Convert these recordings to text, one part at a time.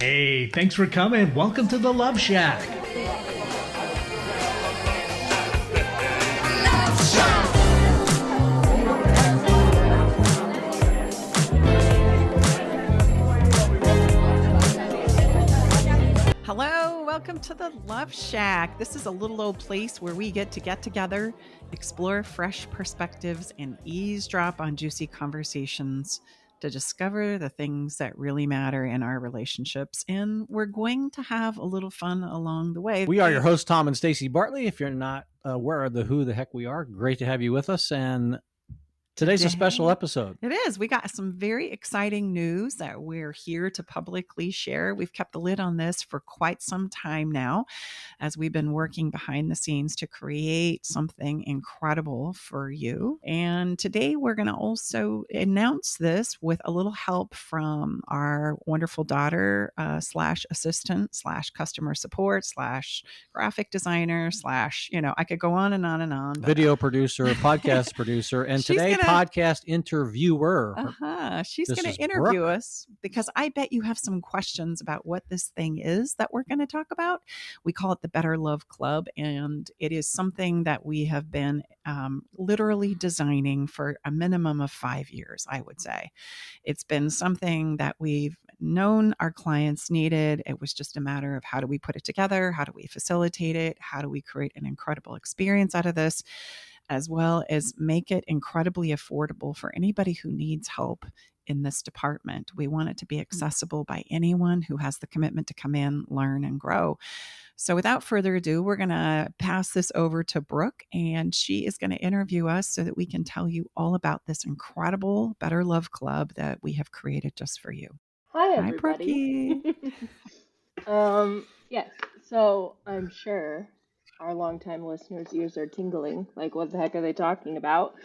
Hey, thanks for coming. Welcome to the Love Shack. Hello, welcome to the Love Shack. This is a little old place where we get together, explore fresh perspectives, and eavesdrop on juicy conversations to discover the things that really matter in our relationships. And we're going to have a little fun along the way. We are your hosts, Tom and Stacy Bartley. If you're not aware of who the heck we are, great to have you with us. And today's a special episode. It is. We got some very exciting news that we're here to publicly share. We've kept the lid on this for quite some time now, as we've been working behind the scenes to create something incredible for you. And today we're going to also announce this with a little help from our wonderful daughter slash assistant slash customer support slash graphic designer slash, I could go on and on and on. Video producer, podcast producer, and today podcast interviewer. She's going to interview us because I bet you have some questions about what this thing is that we're going to talk about. We call it the Better Love Club, and it is something that we have been literally designing for a minimum of 5 years, I would say. It's been something that we've known our clients needed. It was just a matter of how do we put it together? How do we facilitate it? How do we create an incredible experience out of this, as well as make it incredibly affordable for anybody who needs help in this department. We want it to be accessible by anyone who has the commitment to come in, learn, and grow. So without further ado, we're going to pass this over to Brooke, and she is going to interview us so that we can tell you all about this incredible Better Love Club that we have created just for you. Hi, everybody. Yes, so I'm sure our longtime listeners' ears are tingling. Like, what the heck are they talking about?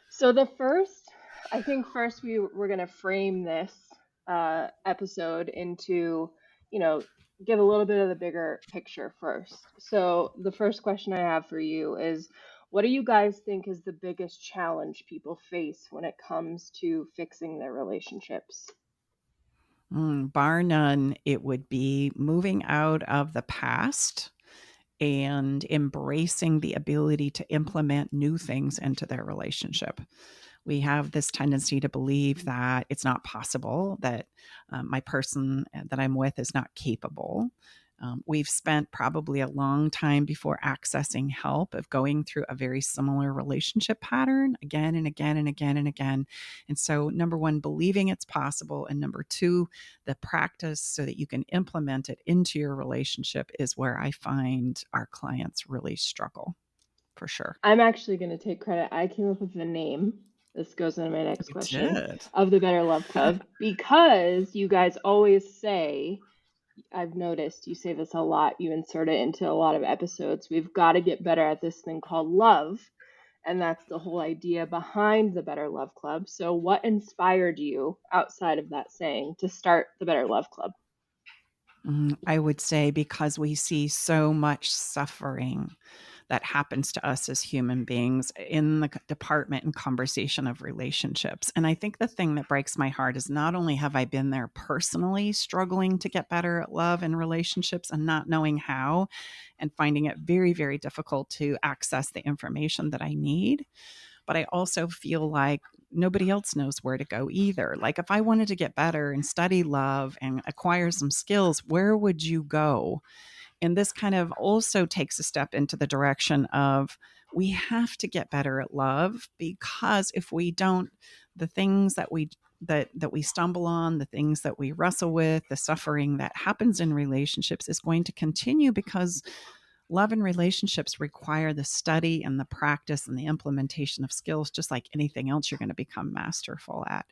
So I think first we're going to frame this episode into, give a little bit of the bigger picture first. So the first question I have for you is, what do you guys think is the biggest challenge people face when it comes to fixing their relationships? Bar none, it would be moving out of the past and embracing the ability to implement new things into their relationship. We have this tendency to believe that it's not possible, that my person that I'm with is not capable. We've spent probably a long time before accessing help of going through a very similar relationship pattern again and again and again and again. And so, number one, believing it's possible. And number two, the practice so that you can implement it into your relationship is where I find our clients really struggle, for sure. I'm actually going to take credit. I came up with the name. This goes into my next question of the Better Love Club, because you guys always say, I've noticed you say this a lot, you insert it into a lot of episodes, we've got to get better at this thing called love. And that's the whole idea behind the Better Love Club. So what inspired you outside of that saying to start the Better Love Club? I would say because we see so much suffering that happens to us as human beings in the department and conversation of relationships. And I think the thing that breaks my heart is not only have I been there personally struggling to get better at love and relationships and not knowing how and finding it very, very difficult to access the information that I need, but I also feel like nobody else knows where to go either. Like if I wanted to get better and study love and acquire some skills, where would you go? And this kind of also takes a step into the direction of we have to get better at love, because if we don't, the things that we stumble on, the things that we wrestle with, the suffering that happens in relationships is going to continue, because love and relationships require the study and the practice and the implementation of skills, just like anything else you're going to become masterful at.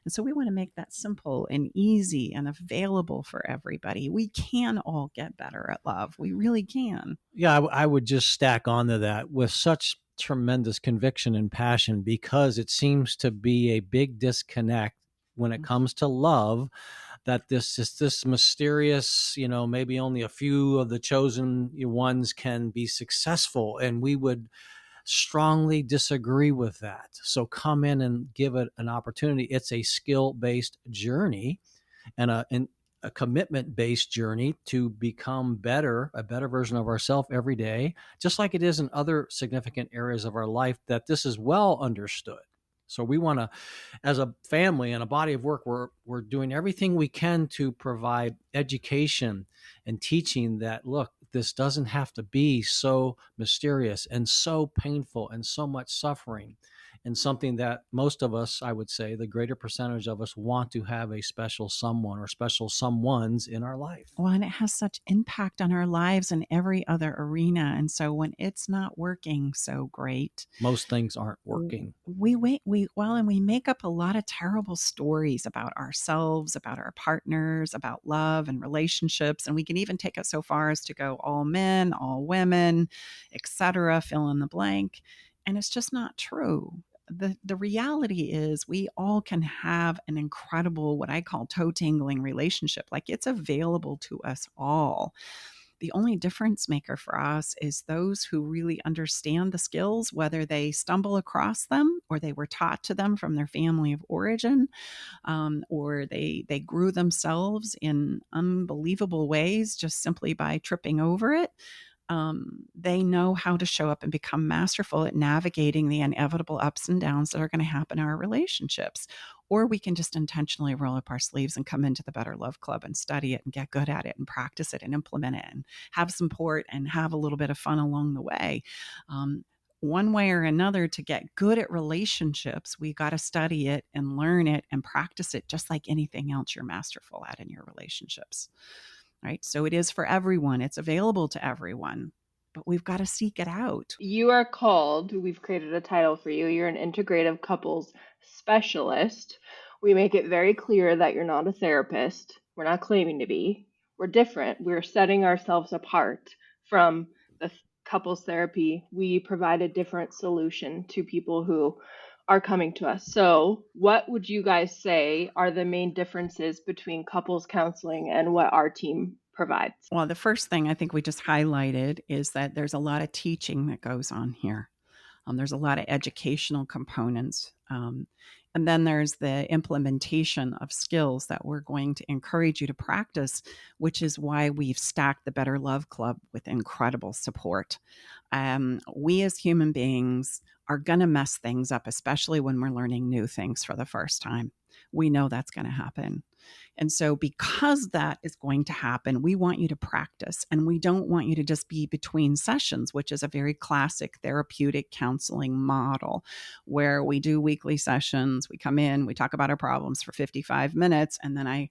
And so we want to make that simple and easy and available for everybody. We can all get better at love. We really can. Yeah, I would just stack onto that with such tremendous conviction and passion, because it seems to be a big disconnect when it comes to love, that this mysterious, maybe only a few of the chosen ones can be successful. And we would strongly disagree with that. So come in and give it an opportunity. It's a skill-based journey and a commitment-based journey to become a better version of ourselves every day, just like it is in other significant areas of our life, that this is well understood. So we want to, as a family and a body of work, we're doing everything we can to provide education and teaching that, look, this doesn't have to be so mysterious and so painful and so much suffering, and something that most of us, I would say, the greater percentage of us, want to have a special someone or special someones in our life. Well, and it has such impact on our lives in every other arena. And so when it's not working so great, Most things aren't working. we make up a lot of terrible stories about ourselves, about our partners, about love and relationships. And we can even take it so far as to go all men, all women, etc., fill in the blank. And it's just not true. The reality is we all can have an incredible, what I call toe tingling relationship. Like, it's available to us all. The only difference maker for us is those who really understand the skills, whether they stumble across them or they were taught to them from their family of origin, or they grew themselves in unbelievable ways just simply by tripping over it. They know how to show up and become masterful at navigating the inevitable ups and downs that are going to happen in our relationships. Or we can just intentionally roll up our sleeves and come into the Better Love Club and study it and get good at it and practice it and implement it and have support and have a little bit of fun along the way. One way or another, to get good at relationships, we got to study it and learn it and practice it, just like anything else you're masterful at in your relationships. Right? So it is for everyone. It's available to everyone, but we've got to seek it out. You are called, we've created a title for you. You're an integrative couples specialist. We make it very clear that you're not a therapist. We're not claiming to be. We're different. We're setting ourselves apart from the couples therapy. We provide a different solution to people who are coming to us. So, what would you guys say are the main differences between couples counseling and what our team provides? Well, the first thing I think we just highlighted is that there's a lot of teaching that goes on here. There's a lot of educational components. And then there's the implementation of skills that we're going to encourage you to practice, which is why we've stacked the Better Love Club with incredible support. We as human beings are going to mess things up, especially when we're learning new things for the first time. We know that's going to happen. And so because that is going to happen, we want you to practice, and we don't want you to just be between sessions, which is a very classic therapeutic counseling model where we do weekly sessions. We come in, we talk about our problems for 55 minutes, and then I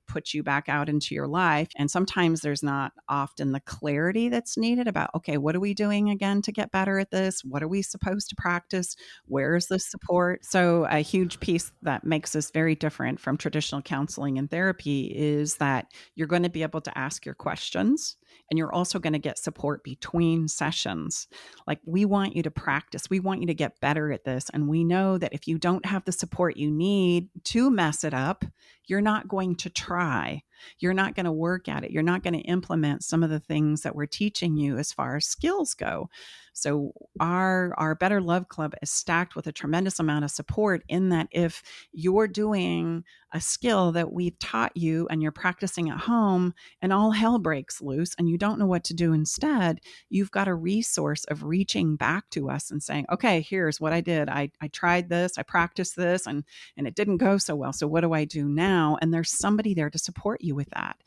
put you back out into your life. And sometimes there's not often the clarity that's needed about, okay, what are we doing again to get better at this? What are we supposed to practice? Where is the support? So a huge piece that makes us very different from traditional counseling and therapy is that you're going to be able to ask your questions, and you're also going to get support between sessions. Like, we want you to practice. We want you to get better at this. And we know that if you don't have the support you need to mess it up, you're not going to try. You're not going to work at it. You're not going to implement some of the things that we're teaching you as far as skills go. So our Better Love Club is stacked with a tremendous amount of support, in that if you're doing a skill that we've taught you and you're practicing at home and all hell breaks loose and you don't know what to do instead, you've got a resource of reaching back to us and saying, okay, here's what I did. I tried this, I practiced this, and it didn't go so well. So what do I do now? And there's somebody there to support you with that.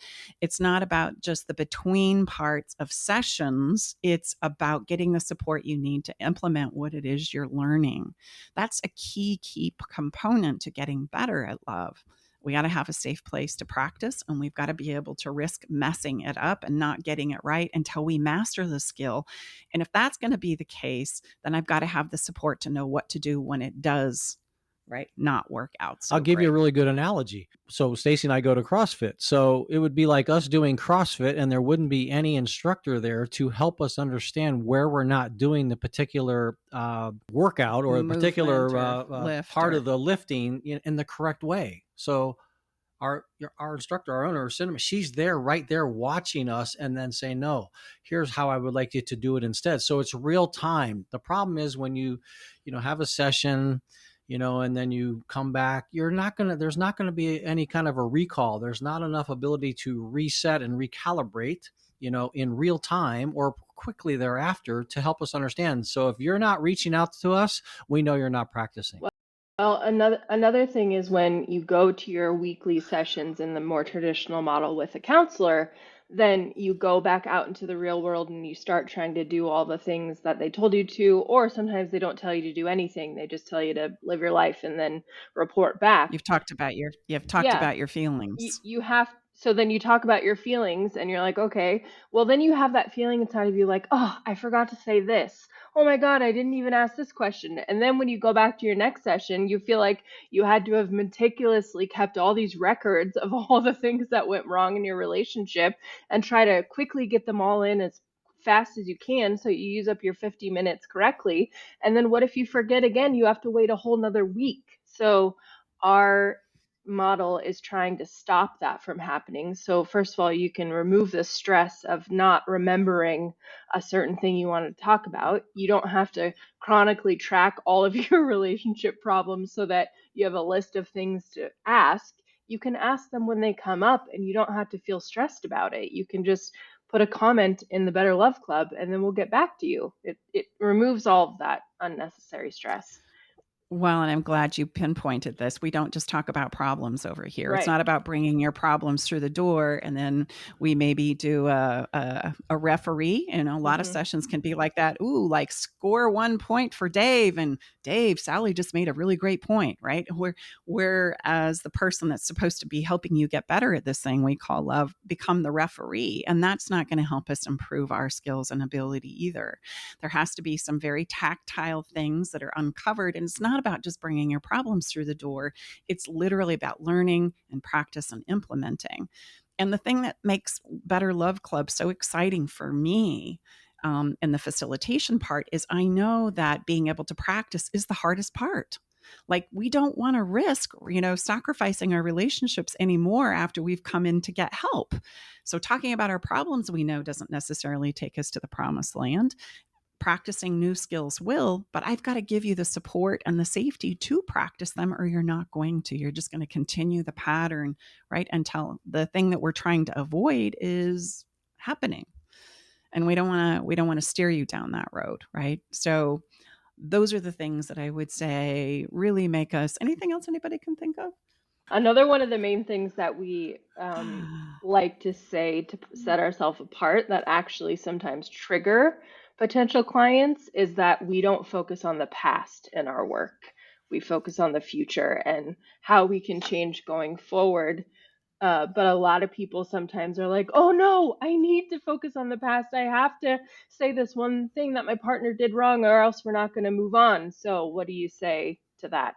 It's not about just the between parts of sessions. It's about getting the support you need to implement what it is you're learning. That's a key component to getting better at love. We got to have a safe place to practice, and we've got to be able to risk messing it up and not getting it right until we master the skill. And if that's going to be the case, then I've got to have the support to know what to do when it does, right, not work out. So I'll give you a really good analogy. So Stacy and I go to CrossFit. So it would be like us doing CrossFit, and there wouldn't be any instructor there to help us understand where we're not doing the particular workout or a particular part of the lifting in the correct way. So our instructor, our owner, Cinema, she's there, right there, watching us, and then saying, no, here's how I would like you to do it instead. So it's real time. The problem is when you have a session and then you come back, there's not going to be any kind of a recall. There's not enough ability to reset and recalibrate, in real time or quickly thereafter to help us understand. So if you're not reaching out to us, we know you're not practicing. Well, another thing is when you go to your weekly sessions in the more traditional model with a counselor, then you go back out into the real world and you start trying to do all the things that they told you to, or sometimes they don't tell you to do anything. They just tell you to live your life and then report back. You've talked Yeah, about your feelings. you have, so then you talk about your feelings and you're like, okay, well, then you have that feeling inside of you like, oh, I forgot to say this. Oh my God, I didn't even ask this question. And then when you go back to your next session, you feel like you had to have meticulously kept all these records of all the things that went wrong in your relationship and try to quickly get them all in as fast as you can so you use up your 50 minutes correctly. And then what if you forget again? You have to wait a whole nother week. So our model is trying to stop that from happening. So first of all, you can remove the stress of not remembering a certain thing you want to talk about. You don't have to chronically track all of your relationship problems so that you have a list of things to ask. You can ask them when they come up and you don't have to feel stressed about it. You can just put a comment in the Better Love Club and then we'll get back to you. It removes all of that unnecessary stress. Well, and I'm glad you pinpointed this. We don't just talk about problems over here. It's Right. not about bringing your problems through the door and then we maybe do a referee. And a lot of Mm-hmm. sessions can be like that. Ooh, like score 1 point for Dave. And Dave, Sally just made a really great point, right? Whereas the person that's supposed to be helping you get better at this thing we call love become the referee. And that's not going to help us improve our skills and ability either. There has to be some very tactile things that are uncovered. And it's not about just bringing your problems through the door. It's literally about learning and practice and implementing. And the thing that makes Better Love Club so exciting for me in the facilitation part is I know that being able to practice is the hardest part. Like we don't want to risk, sacrificing our relationships anymore after we've come in to get help. So talking about our problems we know doesn't necessarily take us to the promised land. Practicing new skills will, but I've got to give you the support and the safety to practice them, or you're not going to. You're just going to continue the pattern, right? Until the thing that we're trying to avoid is happening. And we don't want to steer you down that road, right? So those are the things that I would say really make us. Anything else anybody can think of? Another one of the main things that we like to say to set ourselves apart that actually sometimes trigger potential clients is that we don't focus on the past in our work. We focus on the future and how we can change going forward. But a lot of people sometimes are like, oh no, I need to focus on the past. I have to say this one thing that my partner did wrong, or else we're not going to move on. So, what do you say to that?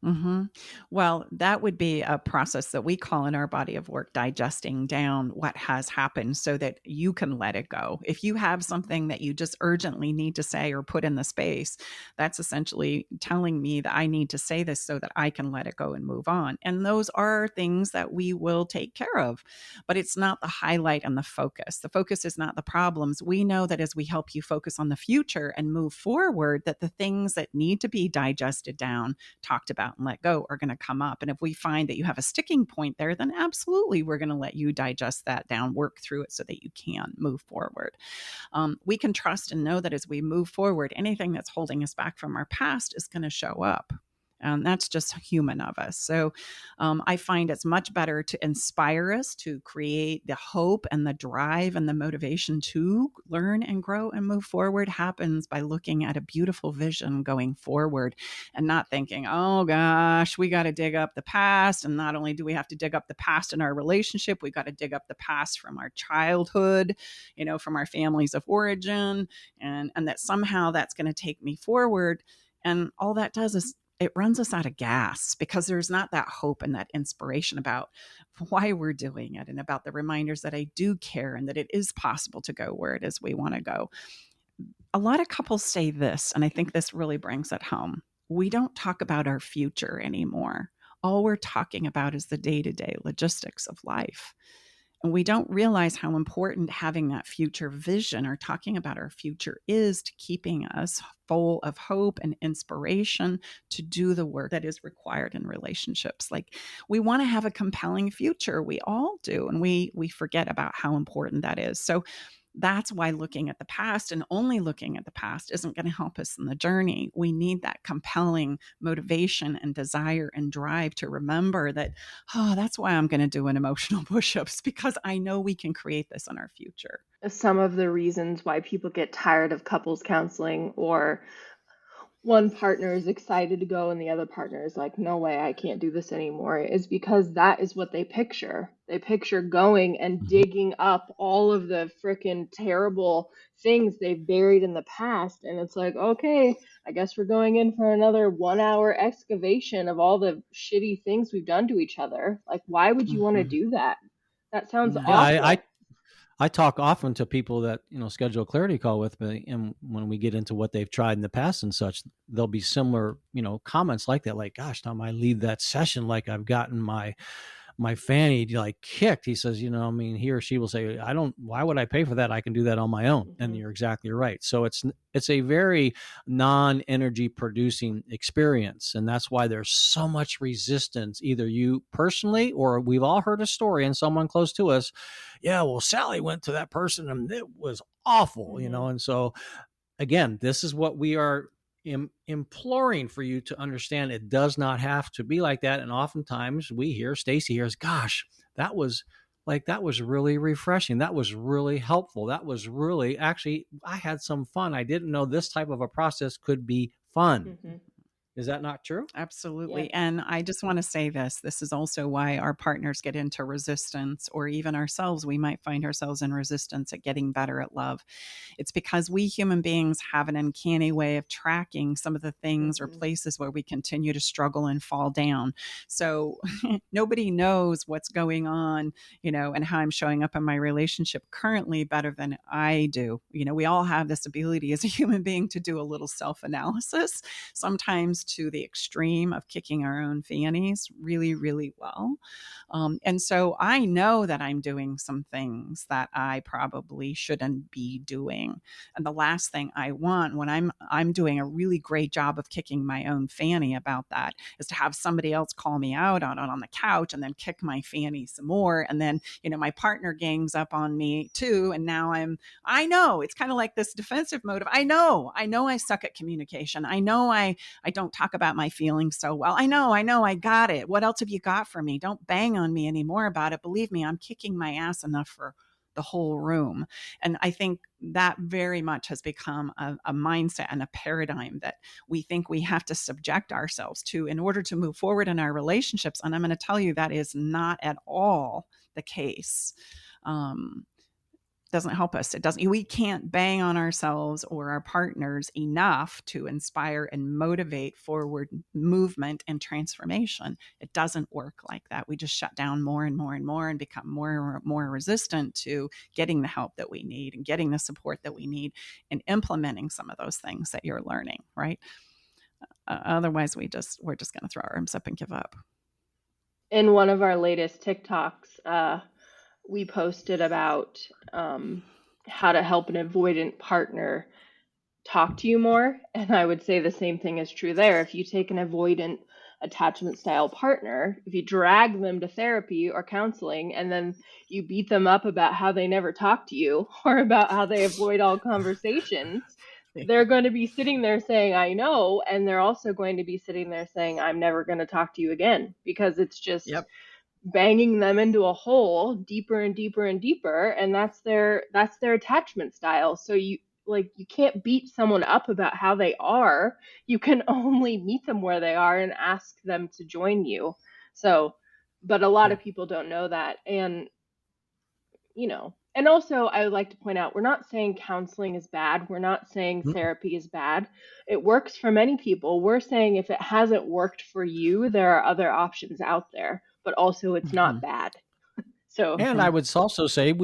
Mm-hmm. Well, that would be a process that we call in our body of work digesting down what has happened so that you can let it go. If you have something that you just urgently need to say or put in the space, that's essentially telling me that I need to say this so that I can let it go and move on. And those are things that we will take care of, but it's not the highlight and the focus. The focus is not the problems. We know that as we help you focus on the future and move forward, that the things that need to be digested down, talked about, and let go are going to come up. And if we find that you have a sticking point there, then absolutely we're going to let you digest that down, work through it so that you can move forward. We can trust and know that as we move forward, anything that's holding us back from our past is going to show up. And that's just human of us. So I find it's much better to inspire us to create the hope and the drive and the motivation to learn and grow and move forward happens by looking at a beautiful vision going forward and not thinking, oh gosh, we got to dig up the past. And not only do we have to dig up the past in our relationship, we got to dig up the past from our childhood, from our families of origin, and that somehow that's going to take me forward. And all that does is it runs us out of gas because there's not that hope and that inspiration about why we're doing it and about the reminders that I do care and that it is possible to go where it is we want to go. A lot of couples say this, and I think this really brings it home. We don't talk about our future anymore. All we're talking about is the day-to-day logistics of life. And we don't realize how important having that future vision or talking about our future is to keeping us full of hope and inspiration to do the work that is required in relationships. Like, we want to have a compelling future. We all do. And we forget about how important that is. So that's why looking at the past and only looking at the past isn't going to help us in the journey. We need that compelling motivation and desire and drive to remember that, oh, that's why I'm going to do an emotional push-ups, because I know we can create this in our future. Some of the reasons why people get tired of couples counseling, or one partner is excited to go and the other partner is like, no way, I can't do this anymore, is because that is what they picture. They picture going and digging up all of the freaking terrible things they've buried in the past. And it's like, okay, I guess we're going in for another 1 hour excavation of all the shitty things we've done to each other. Like, why would you want to do that? That sounds No. awful. Yeah, I talk often to people that, schedule a clarity call with me. And when we get into what they've tried in the past and such, there'll be similar, comments like that. Like, gosh, Tom, I leave that session like I've gotten my fanny like kicked. He says, he or she will say, why would I pay for that? I can do that on my own. Mm-hmm. And you're exactly right. So it's a very non-energy producing experience. And that's why there's so much resistance, either you personally, or we've all heard a story and someone close to us. Yeah, well, Sally went to that person and it was awful, Mm-hmm. And so again, this is what we are imploring for you to understand. It does not have to be like that. And oftentimes we hear, Stacy hears, gosh, that was really refreshing. That was really helpful. That was really, actually, I had some fun. I didn't know this type of a process could be fun. Mm-hmm. Is that not true? Absolutely. Yeah. And I just want to say this is also why our partners get into resistance, or even ourselves, we might find ourselves in resistance at getting better at love. It's because we human beings have an uncanny way of tracking some of the things or places where we continue to struggle and fall down. So nobody knows what's going on, and how I'm showing up in my relationship currently better than I do. We all have this ability as a human being to do a little self-analysis, sometimes to the extreme of kicking our own fannies really, really well. And so I know that I'm doing some things that I probably shouldn't be doing. And the last thing I want when I'm doing a really great job of kicking my own fanny about that is to have somebody else call me out on the couch and then kick my fanny some more. And then, my partner gangs up on me too. And now I know it's kind of like this defensive mode of, I know I suck at communication. I know I don't talk about my feelings so well. I know, I got it. What else have you got for me? Don't bang on me anymore about it. Believe me, I'm kicking my ass enough for the whole room. And I think that very much has become a mindset and a paradigm that we think we have to subject ourselves to in order to move forward in our relationships. And I'm going to tell you that is not at all the case. Doesn't help us. We can't bang on ourselves or our partners enough to inspire and motivate forward movement and transformation. It doesn't work like that. We just shut down more and more and more and become more and more resistant to getting the help that we need and getting the support that we need and implementing some of those things that you're learning, right? Otherwise we're just going to throw our arms up and give up. In one of our latest TikToks, we posted about how to help an avoidant partner talk to you more. And I would say the same thing is true there. If you take an avoidant attachment style partner, if you drag them to therapy or counseling and then you beat them up about how they never talk to you or about how they avoid all conversations, they're going to be sitting there saying, I know. And they're also going to be sitting there saying, I'm never going to talk to you again, because it's just banging them into a hole deeper and deeper and deeper. And that's their attachment style. So you can't beat someone up about how they are. You can only meet them where they are and ask them to join you. So, but a lot of people don't know that. And, and also I would like to point out, we're not saying counseling is bad. We're not saying therapy is bad. It works for many people. We're saying if it hasn't worked for you, there are other options out there, but also it's not bad. So, and I would also say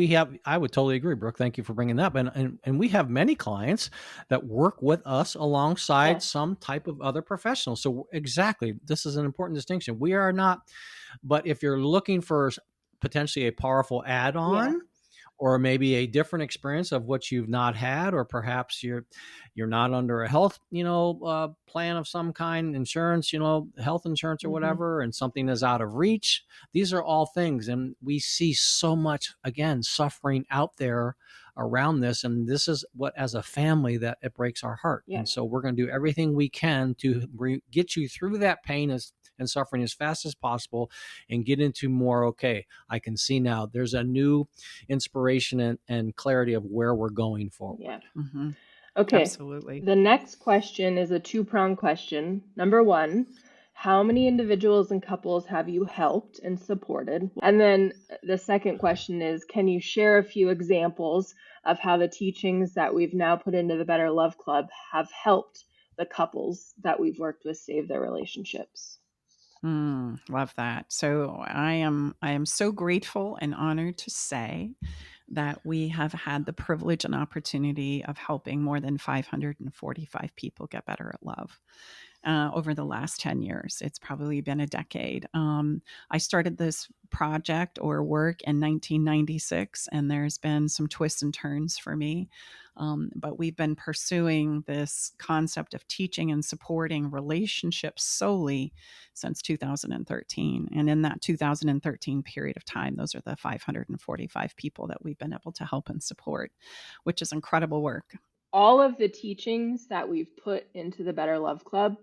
I would totally agree, Brooke. Thank you for bringing that up. And we have many clients that work with us alongside some type of other professional. So exactly, this is an important distinction. We are not, but if you're looking for potentially a powerful add-on, Yeah. or maybe a different experience of what you've not had, or perhaps you're not under a health plan of some kind, insurance, health insurance or Mm-hmm. whatever, and something is out of reach. These are all things, and we see so much, again, suffering out there around this, and this is what, as a family, that it breaks our heart. Yeah. And so we're going to do everything we can to get you through that pain and suffering as fast as possible, and get into more, okay, I can see now there's a new inspiration and clarity of where we're going forward. Yeah. Mm-hmm. Okay. Absolutely. The next question is a two-pronged question. Number one, how many individuals and couples have you helped and supported? And then the second question is, can you share a few examples of how the teachings that we've now put into the Better Love Club have helped the couples that we've worked with save their relationships? Love that. So I am so grateful and honored to say that we have had the privilege and opportunity of helping more than 545 people get better at love over the last 10 years. It's probably been a decade. I started this project or work in 1996, and there's been some twists and turns for me. But we've been pursuing this concept of teaching and supporting relationships solely since 2013. And in that 2013 period of time, those are the 545 people that we've been able to help and support, which is incredible work. All of the teachings that we've put into the Better Love Club,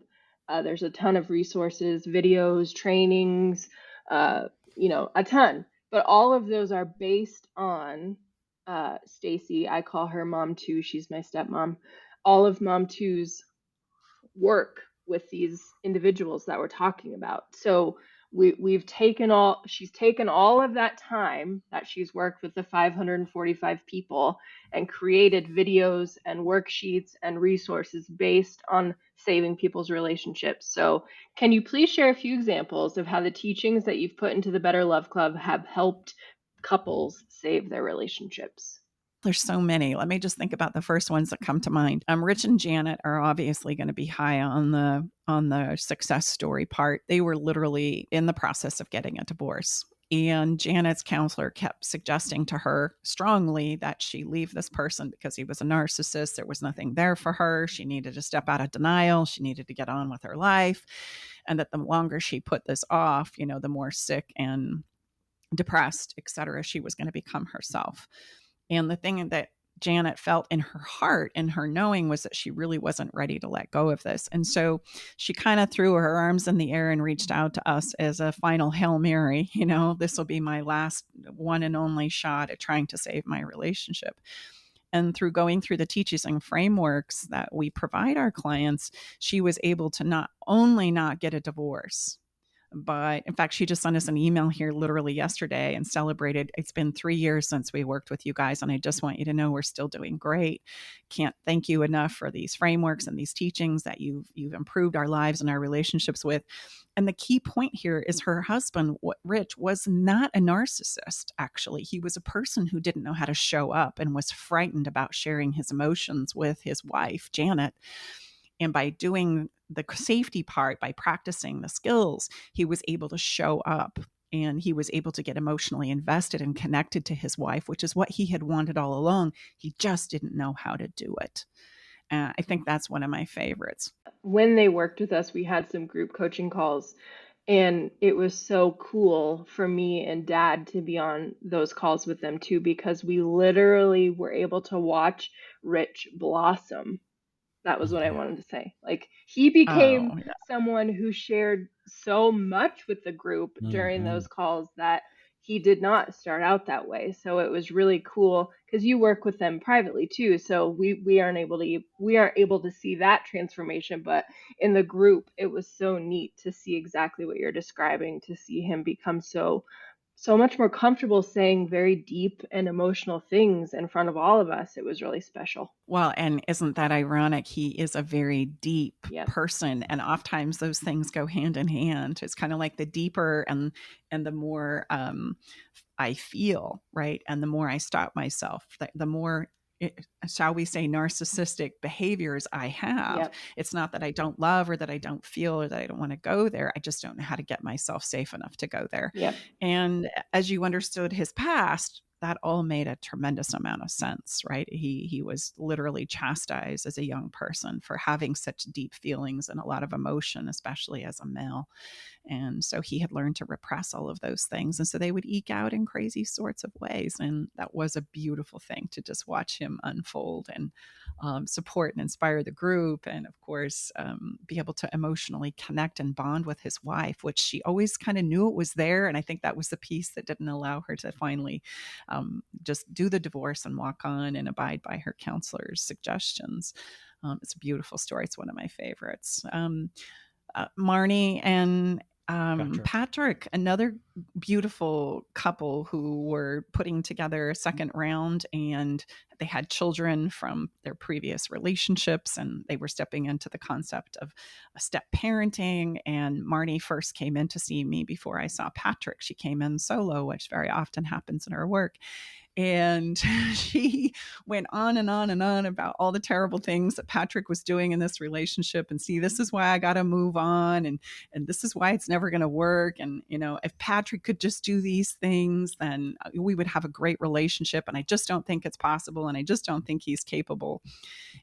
there's a ton of resources, videos, trainings, a ton. But all of those are based on Stacy. I call her Mom 2. She's my stepmom. All of Mom 2's work with these individuals that we're talking about. So she's taken all of that time that she's worked with the 545 people and created videos and worksheets and resources based on saving people's relationships. So can you please share a few examples of how the teachings that you've put into the Better Love Club have helped couples save their relationships? There's so many. Let me just think about the first ones that come to mind. Rich and Janet are obviously going to be high on the success story part. They were literally in the process of getting a divorce. And Janet's counselor kept suggesting to her strongly that she leave this person because he was a narcissist. There was nothing there for her. She needed to step out of denial. She needed to get on with her life. And that the longer she put this off, the more sick and depressed, etc., she was going to become herself. And the thing that Janet felt in her heart and her knowing was that she really wasn't ready to let go of this. And so she kind of threw her arms in the air and reached out to us as a final Hail Mary. This will be my last one and only shot at trying to save my relationship. And through going through the teachings and frameworks that we provide our clients, she was able to not only not get a divorce, but in fact, she just sent us an email here literally yesterday and celebrated. It's been 3 years since we worked with you guys, and I just want you to know we're still doing great. Can't thank you enough for these frameworks and these teachings that you've improved our lives and our relationships with. And the key point here is her husband, Rich, was not a narcissist, actually. He was a person who didn't know how to show up and was frightened about sharing his emotions with his wife, Janet. And by doing the safety part, by practicing the skills, he was able to show up and he was able to get emotionally invested and connected to his wife, which is what he had wanted all along. He just didn't know how to do it. I think that's one of my favorites. When they worked with us, we had some group coaching calls, and it was so cool for me and Dad to be on those calls with them too, because we literally were able to watch Rich blossom. That was what I wanted to say. Like, he became Oh, yeah. someone who shared so much with the group during those calls that he did not start out that way. So it was really cool because you work with them privately too. So we aren't able to see that transformation, but in the group, it was so neat to see exactly what you're describing, to see him become so much more comfortable saying very deep and emotional things in front of all of us. It was really special. Well, and isn't that ironic? He is a very deep Yep. person, and oftentimes those things go hand in hand. It's kind of like the deeper and the more I feel, right, and the more I stop myself, the more shall we say, narcissistic behaviors I have. Yep. It's not that I don't love or that I don't feel or that I don't want to go there. I just don't know how to get myself safe enough to go there. Yep. And as you understood his past, that all made a tremendous amount of sense, right? He was literally chastised as a young person for having such deep feelings and a lot of emotion, especially as a male. And so he had learned to repress all of those things. And so they would eke out in crazy sorts of ways. And that was a beautiful thing to just watch him unfold and support and inspire the group. And of course, be able to emotionally connect and bond with his wife, which she always kind of knew it was there. And I think that was the piece that didn't allow her to finally just do the divorce and walk on and abide by her counselor's suggestions. It's a beautiful story. It's one of my favorites. Marnie and Patrick, another beautiful couple who were putting together a second round, and they had children from their previous relationships, and they were stepping into the concept of step parenting. And Marnie first came in to see me before I saw Patrick. She came in solo, which very often happens in her work. And she went on and on and on about all the terrible things that Patrick was doing in this relationship. And see, this is why I got to move on. And this is why it's never going to work. And, you know, if Patrick could just do these things, then we would have a great relationship. And I just don't think it's possible. And I just don't think he's capable.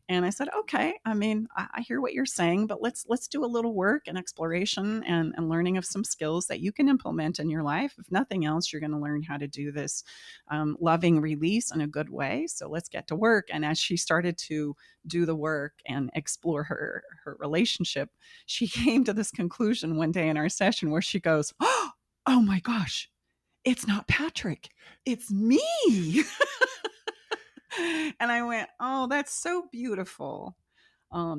And I said, okay, I mean, I hear what you're saying, but let's do a little work and exploration and learning of some skills that you can implement in your life. If nothing else, you're going to learn how to do this loving release in a good way. So let's get to work. And as she started to do the work and explore her relationship, she came to this conclusion one day in our session where she goes, oh my gosh, it's not Patrick, it's me. And I went, oh, that's so beautiful.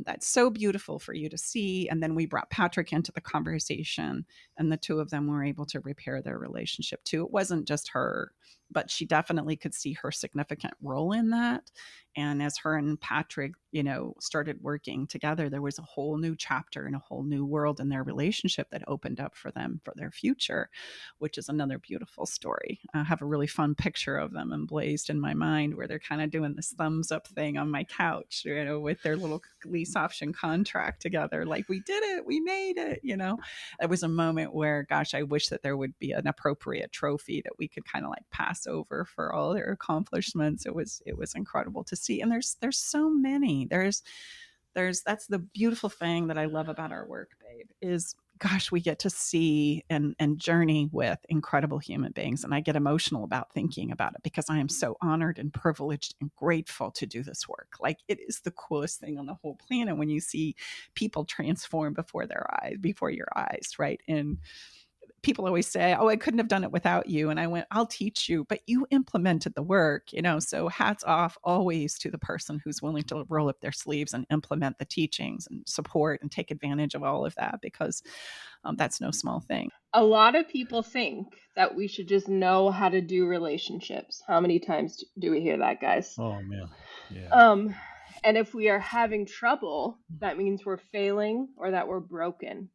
That's so beautiful for you to see. And then we brought Patrick into the conversation, and the two of them were able to repair their relationship too. It wasn't just her, but she definitely could see her significant role in that. And as her and Patrick, you know, started working together, there was a whole new chapter and a whole new world in their relationship that opened up for them for their future, which is another beautiful story. I have a really fun picture of them emblazed in my mind where they're kind of doing this thumbs up thing on my couch, you know, with their little lease option contract together. Like, we did it, we made it, you know. It was a moment where, gosh, I wish that there would be an appropriate trophy that we could kind of like pass over for all their accomplishments. It was incredible to see. And there's so many. There's that's the beautiful thing that I love about our work, babe, is gosh, we get to see and journey with incredible human beings. And I get emotional about thinking about it because I am so honored and privileged and grateful to do this work. Like, it is the coolest thing on the whole planet when you see people transform before your eyes, right? And people always say, oh, I couldn't have done it without you. And I went, I'll teach you, but you implemented the work, you know. So hats off always to the person who's willing to roll up their sleeves and implement the teachings and support and take advantage of all of that, because that's no small thing. A lot of people think that we should just know how to do relationships. How many times do we hear that, guys? Oh, man. Yeah. And if we are having trouble, that means we're failing or that we're broken.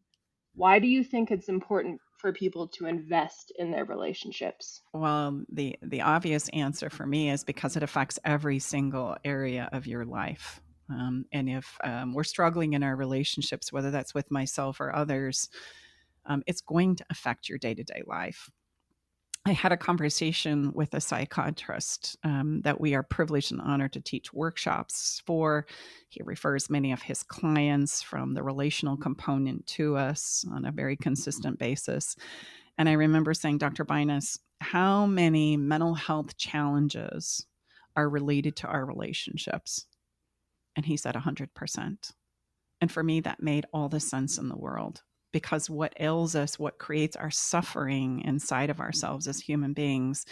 Why do you think it's important for people to invest in their relationships? Well, the obvious answer for me is because it affects every single area of your life. And if we're struggling in our relationships, whether that's with myself or others, it's going to affect your day-to-day life. I had a conversation with a psychiatrist that we are privileged and honored to teach workshops for. He refers many of his clients from the relational component to us on a very consistent basis. And I remember saying, Dr. Binus, how many mental health challenges are related to our relationships? And he said 100%. And for me, that made all the sense in the world. Because what ails us, what creates our suffering inside of ourselves as human beings,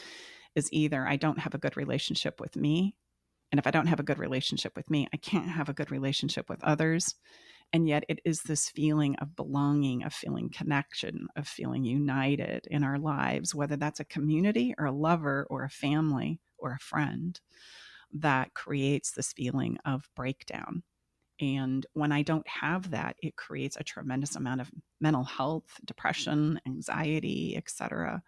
is either I don't have a good relationship with me. And if I don't have a good relationship with me, I can't have a good relationship with others. And yet it is this feeling of belonging, of feeling connection, of feeling united in our lives, whether that's a community or a lover or a family or a friend, that creates this feeling of breakdown. And when I don't have that, it creates a tremendous amount of mental health, depression, anxiety, etc.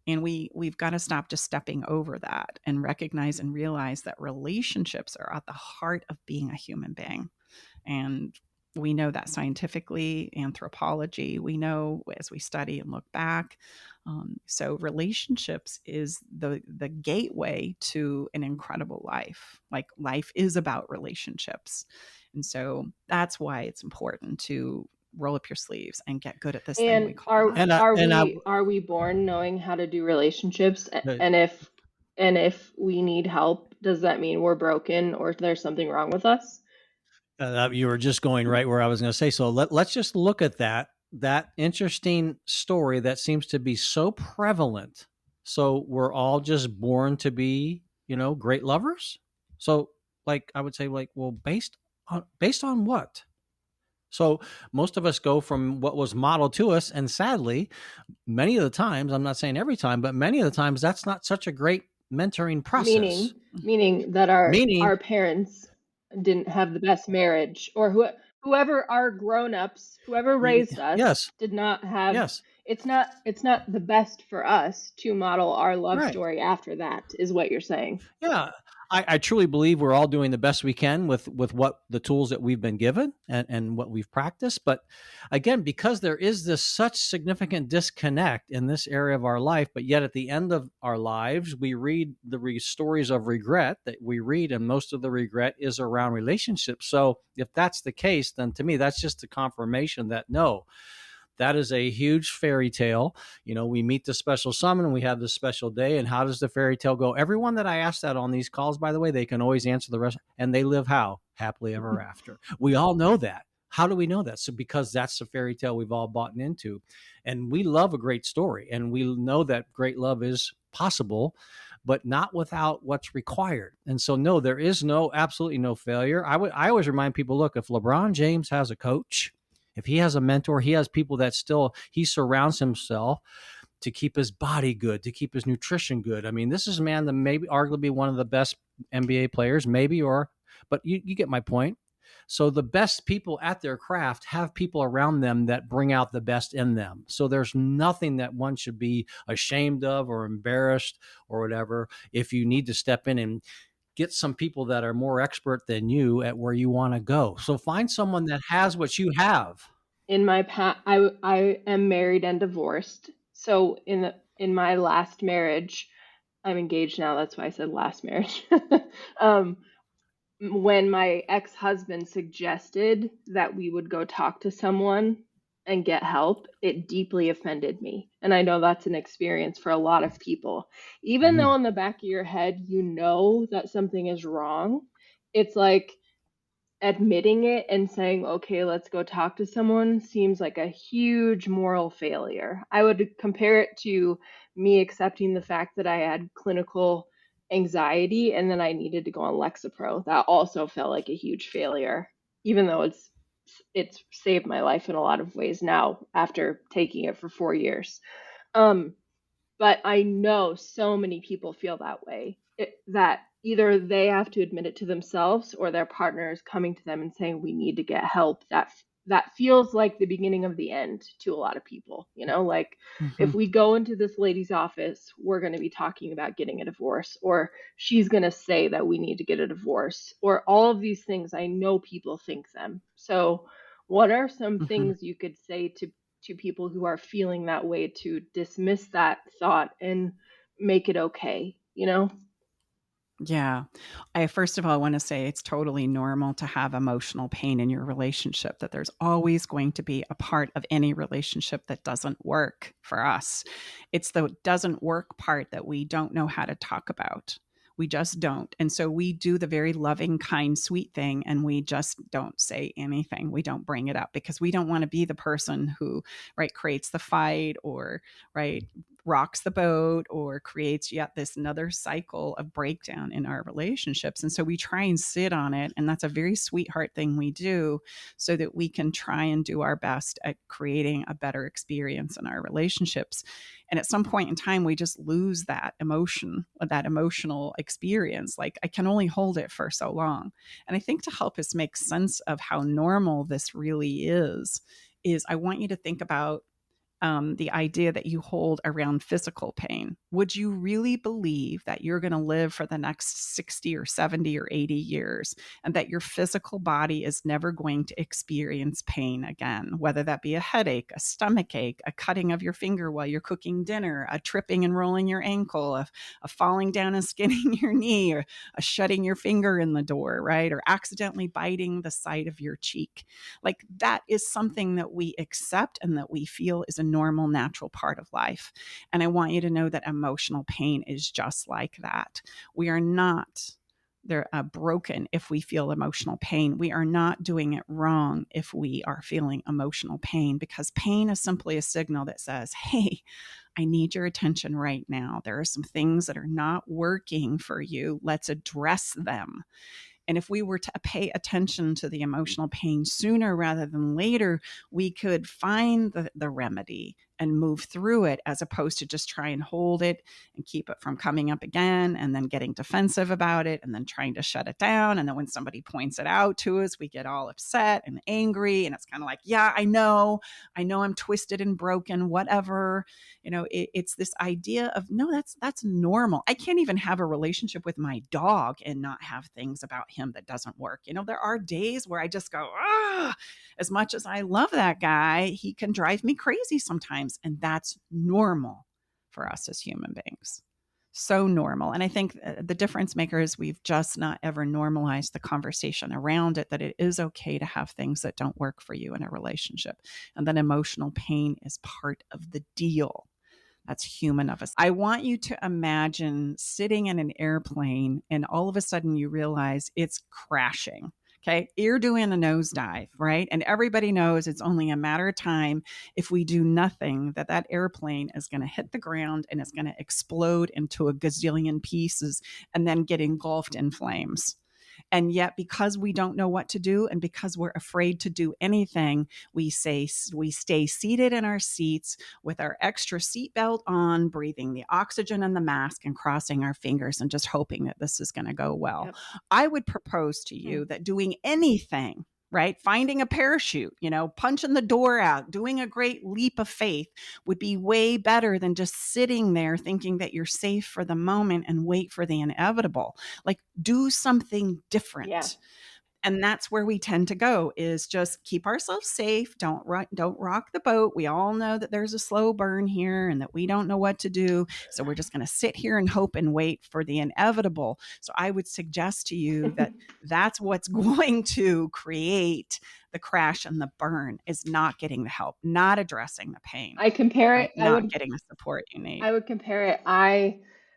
And we've got to stop just stepping over that and recognize and realize that relationships are at the heart of being a human being. And we know that scientifically, anthropology, we know as we study and look back. So relationships is the gateway to an incredible life. Like life is about relationships. And so that's why it's important to roll up your sleeves and get good at this thing we And call love. are we born knowing how to do relationships? Uh, And if we need help, does that mean we're broken or there's something wrong with us? you were just going right where I was going to say. So let's just look at that interesting story that seems to be so prevalent. So we're all just born to be, great lovers. So, like, I would say, like, well, based on what? So most of us go from what was modeled to us, and sadly, many of the times, I'm not saying every time, but many of the times, that's not such a great mentoring process. Meaning that Meaning, our parents didn't have the best marriage, or whoever our grown-ups, whoever raised us, yes, did not have. yes, It's not the best for us to model our love right. story after that, is what you're saying. Yeah, I truly believe we're all doing the best we can with what the tools that we've been given and what we've practiced. But again, because there is this such significant disconnect in this area of our life, but yet at the end of our lives, we read the stories of regret that we read, and most of the regret is around relationships. So if that's the case, then to me, that's just a confirmation that no, that is a huge fairy tale. We meet the special summon and we have this special day. And how does the fairy tale go? Everyone that I ask that on these calls, by the way, they can always answer the rest. And they live how? Happily ever after. We all know that. How do we know that? So because that's the fairy tale we've all bought into. And we love a great story. And we know that great love is possible, but not without what's required. And so, no, there is absolutely no failure. I always remind people, look, if LeBron James has a coach, if he has a mentor, he has people that he surrounds himself to keep his body good, to keep his nutrition good. I mean, this is a man that maybe arguably one of the best NBA players, but you get my point. So the best people at their craft have people around them that bring out the best in them. So there's nothing that one should be ashamed of or embarrassed or whatever if you need to step in and get some people that are more expert than you at where you want to go. So find someone that has what you have. In my I am married and divorced. So in my last marriage, I'm engaged now. That's why I said last marriage. um, when my ex-husband suggested that we would go talk to someone and get help, it deeply offended me. And I know that's an experience for a lot of people. Even though in the back of your head, you know that something is wrong, it's like admitting it and saying, okay, let's go talk to someone seems like a huge moral failure. I would compare it to me accepting the fact that I had clinical anxiety and then I needed to go on Lexapro. That also felt like a huge failure, even though it's saved my life in a lot of ways now after taking it for 4 years. But I know so many people feel that way, that either they have to admit it to themselves or their partner is coming to them and saying, we need to get help. That feels like the beginning of the end to a lot of people. Like if we go into this lady's office, we're going to be talking about getting a divorce, or she's going to say that we need to get a divorce, or all of these things. I know people think them. So what are some things you could say to people who are feeling that way to dismiss that thought and make it okay, Yeah. I first of all want to say it's totally normal to have emotional pain in your relationship, that there's always going to be a part of any relationship that doesn't work for us. It's the doesn't work part that we don't know how to talk about. We just don't. And so we do the very loving, kind, sweet thing, and we just don't say anything. We don't bring it up because we don't want to be the person who, right, creates the fight or, right, rocks the boat or creates yet this another cycle of breakdown in our relationships. And so we try and sit on it. And that's a very sweetheart thing we do so that we can try and do our best at creating a better experience in our relationships. And at some point in time, we just lose that emotion, that emotional experience. Like I can only hold it for so long. And I think to help us make sense of how normal this really is I want you to think about the idea that you hold around physical pain. Would you really believe that you're going to live for the next 60 or 70 or 80 years and that your physical body is never going to experience pain again, whether that be a headache, a stomach ache, a cutting of your finger while you're cooking dinner, a tripping and rolling your ankle, a falling down and skinning your knee, or a shutting your finger in the door, right? Or accidentally biting the side of your cheek. Like that is something that we accept and that we feel is a normal, natural part of life. And I want you to know that emotional pain is just like that. We are not they're broken if we feel emotional pain. We are not doing it wrong if we are feeling emotional pain, because pain is simply a signal that says, hey, I need your attention right now. There are some things that are not working for you. Let's address them. And if we were to pay attention to the emotional pain sooner rather than later, we could find the remedy and move through it, as opposed to just try and hold it and keep it from coming up again and then getting defensive about it and then trying to shut it down. And then when somebody points it out to us, we get all upset and angry. And it's kind of like, yeah, I know I'm twisted and broken, whatever. It's this idea of, no, that's normal. I can't even have a relationship with my dog and not have things about him that doesn't work. There are days where I just go, as much as I love that guy, he can drive me crazy sometimes. And that's normal for us as human beings. So normal. And I think the difference maker is we've just not ever normalized the conversation around it, that it is okay to have things that don't work for you in a relationship. And that emotional pain is part of the deal. That's human of us. I want you to imagine sitting in an airplane and all of a sudden you realize it's crashing. Okay. You're doing a nosedive, right? And everybody knows it's only a matter of time, if we do nothing, that airplane is going to hit the ground and it's going to explode into a gazillion pieces and then get engulfed in flames. And yet, because we don't know what to do and because we're afraid to do anything, we stay seated in our seats with our extra seatbelt on, breathing the oxygen in the mask and crossing our fingers and just hoping that this is going to go well. Yep. I would propose to you that doing anything, right? Finding a parachute, punching the door out, doing a great leap of faith would be way better than just sitting there thinking that you're safe for the moment and wait for the inevitable. Like, do something different. Yeah. And that's where we tend to go, is just keep ourselves safe. Don't rock the boat. We all know that there's a slow burn here and that we don't know what to do. So we're just going to sit here and hope and wait for the inevitable. So I would suggest to you that that's what's going to create the crash and the burn, is not getting the help, not addressing the pain. I compare it. Not getting the support you need. I would compare it.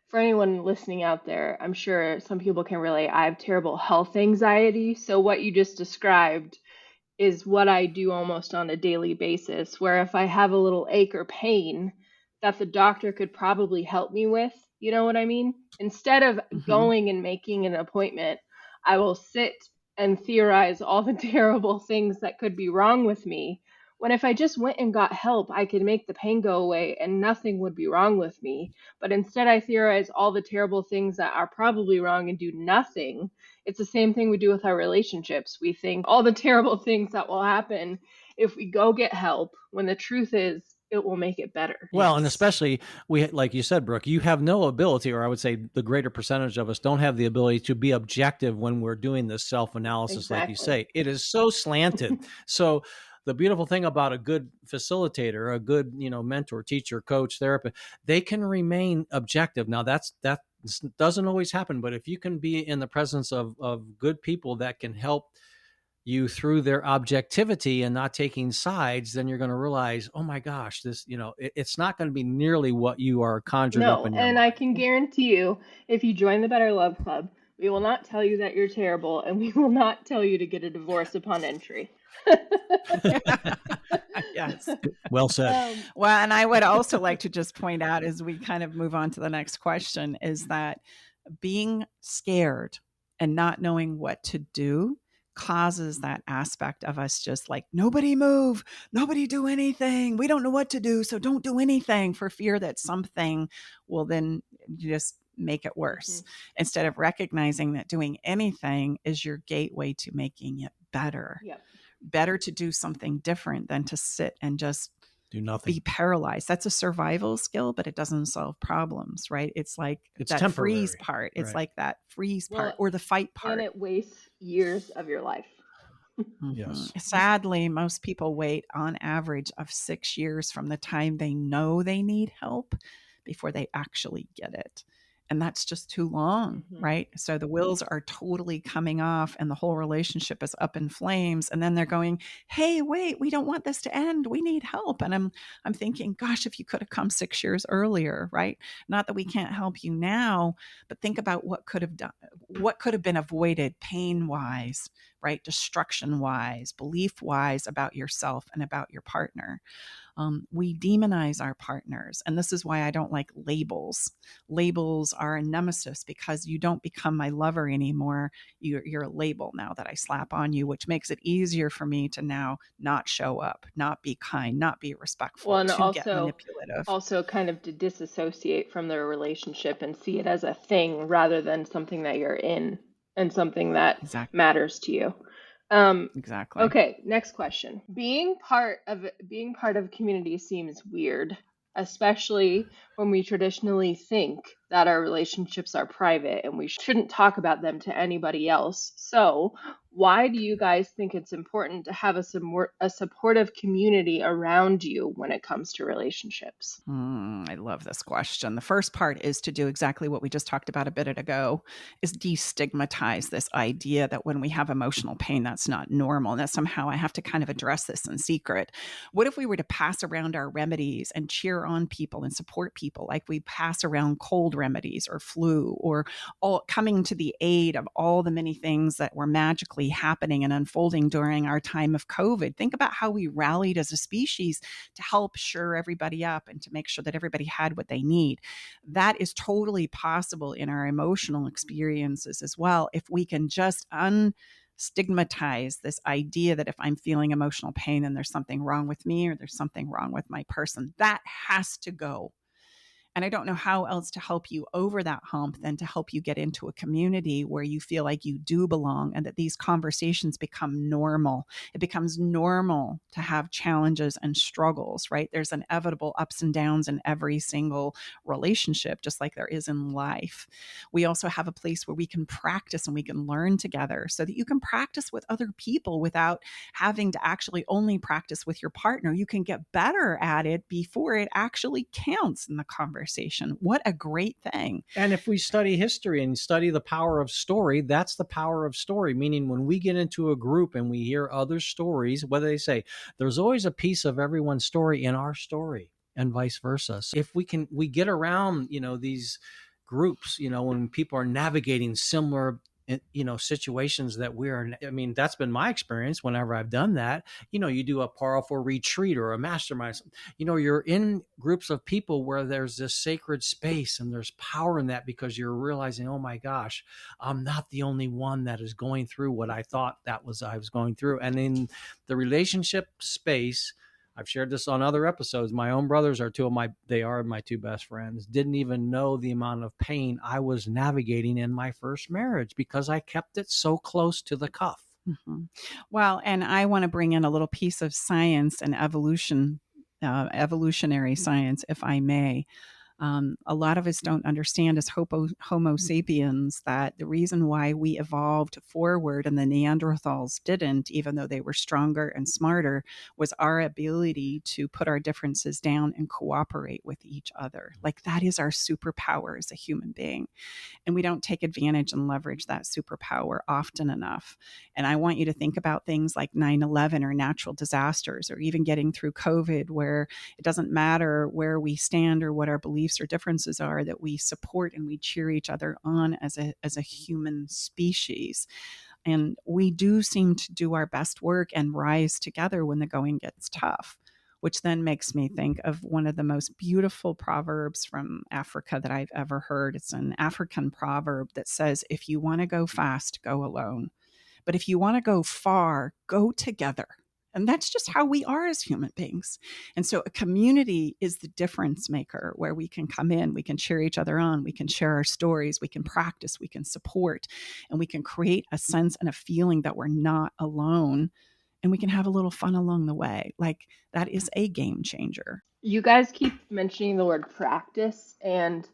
For anyone listening out there, I'm sure some people can relate. I have terrible health anxiety. So what you just described is what I do almost on a daily basis, where if I have a little ache or pain that the doctor could probably help me with, you know what I mean? Instead of going and making an appointment, I will sit and theorize all the terrible things that could be wrong with me. When if I just went and got help, I could make the pain go away and nothing would be wrong with me. But instead, I theorize all the terrible things that are probably wrong and do nothing. It's the same thing we do with our relationships. We think all the terrible things that will happen if we go get help, when the truth is, it will make it better. Well, and especially like you said, Brooke, you have no ability, or I would say the greater percentage of us don't have the ability to be objective when we're doing this self-analysis. Like you say, it is so slanted. So the beautiful thing about a good facilitator, a good, mentor, teacher, coach, therapist, they can remain objective. Now that doesn't always happen, but if you can be in the presence of good people that can help you through their objectivity and not taking sides, then you're going to realize, oh my gosh, this, it's not going to be nearly what you are conjured up in your mind. I can guarantee you, if you join the Better Love Club, we will not tell you that you're terrible, and we will not tell you to get a divorce upon entry. Yes. Well said. Well, and I would also like to just point out, as we kind of move on to the next question, is that being scared and not knowing what to do causes that aspect of us just like, nobody move, nobody do anything. We don't know what to do, so don't do anything, for fear that something will then just make it worse. Instead of recognizing that doing anything is your gateway to making it better. Yep. Better to do something different than to sit and just Do nothing. be paralyzed. That's a survival skill, but it doesn't solve problems, right? It's like It's that freeze temporary. part. It's Right. like that freeze part Well, or the fight and part. it wastes years of your life. Yes. Sadly, most people wait on average of 6 years from the time they know they need help before they actually get it. And that's just too long, right? So the wheels are totally coming off and the whole relationship is up in flames. And then they're going, hey, wait, we don't want this to end. We need help. And I'm thinking, gosh, if you could have come 6 years earlier, right? Not that we can't help you now, but think about what could have been avoided pain wise, right? Destruction wise, belief wise about yourself and about your partner. We demonize our partners. And this is why I don't like labels. Labels are a nemesis because you don't become my lover anymore. You're a label now that I slap on you, which makes it easier for me to now not show up, not be kind, not be respectful, Well, and to get manipulative. also kind of to disassociate from the relationship and see it as a thing rather than something that you're in and something that Exactly. matters to you. Exactly. Okay, next question. Being part of community seems weird, especially when we traditionally think that our relationships are private and we shouldn't talk about them to anybody else. So, why do you guys think it's important to have a supportive community around you when it comes to relationships? I love this question. The first part is to do exactly what we just talked about a bit ago, is destigmatize this idea that when we have emotional pain, that's not normal, and that somehow I have to kind of address this in secret. What if we were to pass around our remedies and cheer on people and support people like we pass around cold remedies or flu, or all coming to the aid of all the many things that were magically happening and unfolding during our time of COVID? Think about how we rallied as a species to help shore everybody up and to make sure that everybody had what they need. That is totally possible in our emotional experiences as well. If we can just unstigmatize this idea that if I'm feeling emotional pain, then there's something wrong with me or there's something wrong with my person. That has to go. And I don't know how else to help you over that hump than to help you get into a community where you feel like you do belong and that these conversations become normal. It becomes normal to have challenges and struggles, right? There's inevitable ups and downs in every single relationship, just like there is in life. We also have a place where we can practice and we can learn together so that you can practice with other people without having to actually only practice with your partner. You can get better at it before it actually counts in the conversation. What a great thing. And if we study history and study the power of story, that's the power of story. Meaning when we get into a group and we hear other stories, whether they say there's always a piece of everyone's story in our story and vice versa. So if we get around, these groups, when people are navigating similar situations that that's been my experience whenever I've done that. You do a powerful retreat or a mastermind, you're in groups of people where there's this sacred space and there's power in that because you're realizing, oh my gosh, I'm not the only one that is going through what I thought I was going through. And in the relationship space, I've shared this on other episodes. My own brothers are they are my two best friends. Didn't even know the amount of pain I was navigating in my first marriage because I kept it so close to the cuff. Mm-hmm. Well, and I want to bring in a little piece of science and evolutionary science, if I may. A lot of us don't understand as Homo sapiens that the reason why we evolved forward and the Neanderthals didn't, even though they were stronger and smarter, was our ability to put our differences down and cooperate with each other. Like that is our superpower as a human being. And we don't take advantage and leverage that superpower often enough. And I want you to think about things like 9/11 or natural disasters or even getting through COVID, where it doesn't matter where we stand or what our beliefs or differences are, that we support and we cheer each other on as a human species. And we do seem to do our best work and rise together when the going gets tough, which then makes me think of one of the most beautiful proverbs from Africa that I've ever heard. It's an African proverb that says, if you want to go fast, go alone. But if you want to go far, go together. And that's just how we are as human beings. And so a community is the difference maker, where we can come in, we can cheer each other on, we can share our stories, we can practice, we can support, and we can create a sense and a feeling that we're not alone and we can have a little fun along the way. Like, that is a game changer. You guys keep mentioning the word practice, and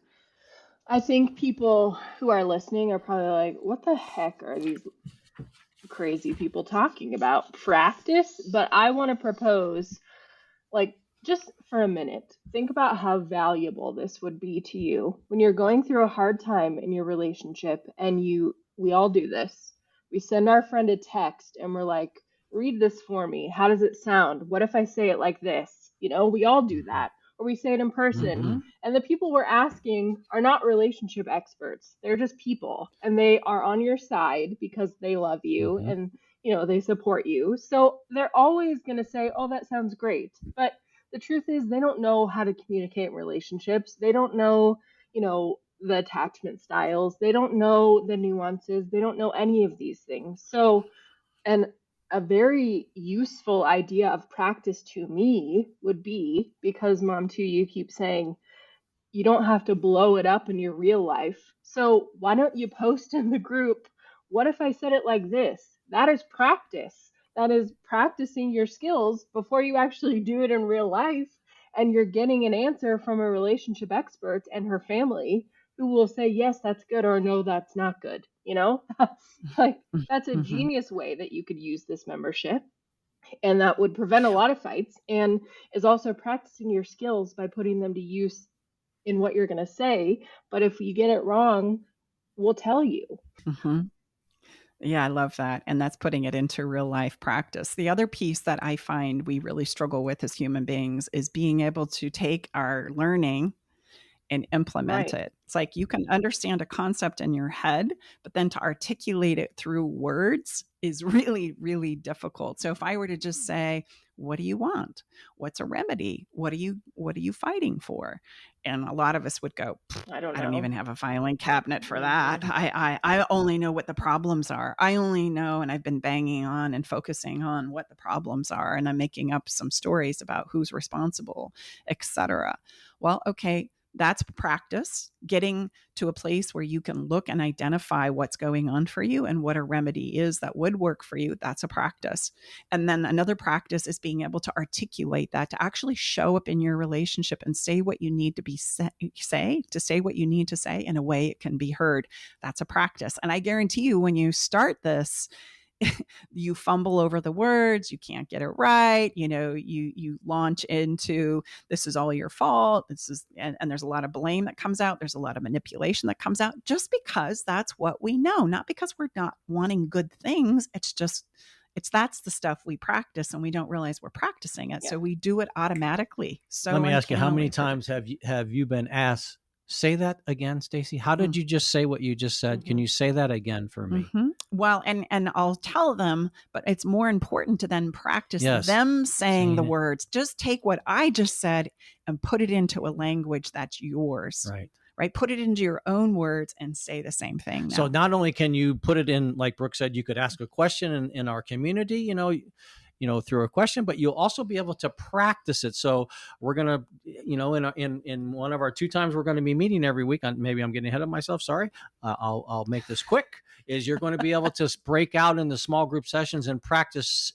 I think people who are listening are probably like, what the heck are these crazy people talking about? Practice? But I want to propose, like, just for a minute, think about how valuable this would be to you when you're going through a hard time in your relationship, and we all do this. We send our friend a text and we're like, read this for me. How does it sound? What if I say it like this? We all do that. Or we say it in person. Mm-hmm. And the people we're asking are not relationship experts. They're just people, and they are on your side because they love you Mm-hmm. and they support you. So they're always going to say, "Oh, that sounds great." But the truth is, they don't know how to communicate in relationships. They don't know, the attachment styles. They don't know the nuances. They don't know any of these things. So, and a very useful idea of practice to me would be, because Mom, too, you keep saying you don't have to blow it up in your real life. So why don't you post in the group, what if I said it like this? That is practice. That is practicing your skills before you actually do it in real life. And you're getting an answer from a relationship expert and her family who will say, yes, that's good, or no, that's not good. Like, that's a Mm-hmm. genius way that you could use this membership. And that would prevent a lot of fights, and is also practicing your skills by putting them to use in what you're going to say. But if you get it wrong, we'll tell you. Mm-hmm. Yeah, I love that. And that's putting it into real life practice. The other piece that I find we really struggle with as human beings is being able to take our learning and implement Right. it. It's like you can understand a concept in your head, but then to articulate it through words is really, really difficult. So if I were to just say, what do you want? What's a remedy? What are you fighting for? And a lot of us would go, I don't I don't know. even have a filing cabinet for that. Mhm. I only know what the problems are. I only know, and I've been banging on and focusing on what the problems are, and I'm making up some stories about who's responsible, etc. Well, okay, that's practice, getting to a place where you can look and identify what's going on for you and what a remedy is that would work for you. That's a practice. And then another practice is being able to articulate that, to actually show up in your relationship and say what you need to say what you need to say in a way it can be heard. That's a practice. And I guarantee you, when you start this, you fumble over the words, you can't get it right, you launch into, this is all your fault, and there's a lot of blame that comes out, there's a lot of manipulation that comes out, just because that's what we know, not because we're not wanting good things. That's the stuff we practice, and we don't realize we're practicing it. Yeah. So we do it automatically. So Let me ask you, how many uncannily. times have you been asked, say that again, Stacy? How did you just say what you just said? Can Mhm. you say that again for me? Mm-hmm. Well, and I'll tell them, but it's more important to then practice Yes. them saying the Saying it. words. Just take what I just said and put it into a language that's yours. Right? Put it into your own words and say the same thing. So Now, not only can you put it in, like Brooke said, you could ask a question in our community, through a question, but you'll also be able to practice it. So we're gonna, in one of our 2 times we're going to be meeting every week. Maybe I'm getting ahead of myself. Sorry. I'll make this quick. Is you're going to be able to break out into small group sessions and practice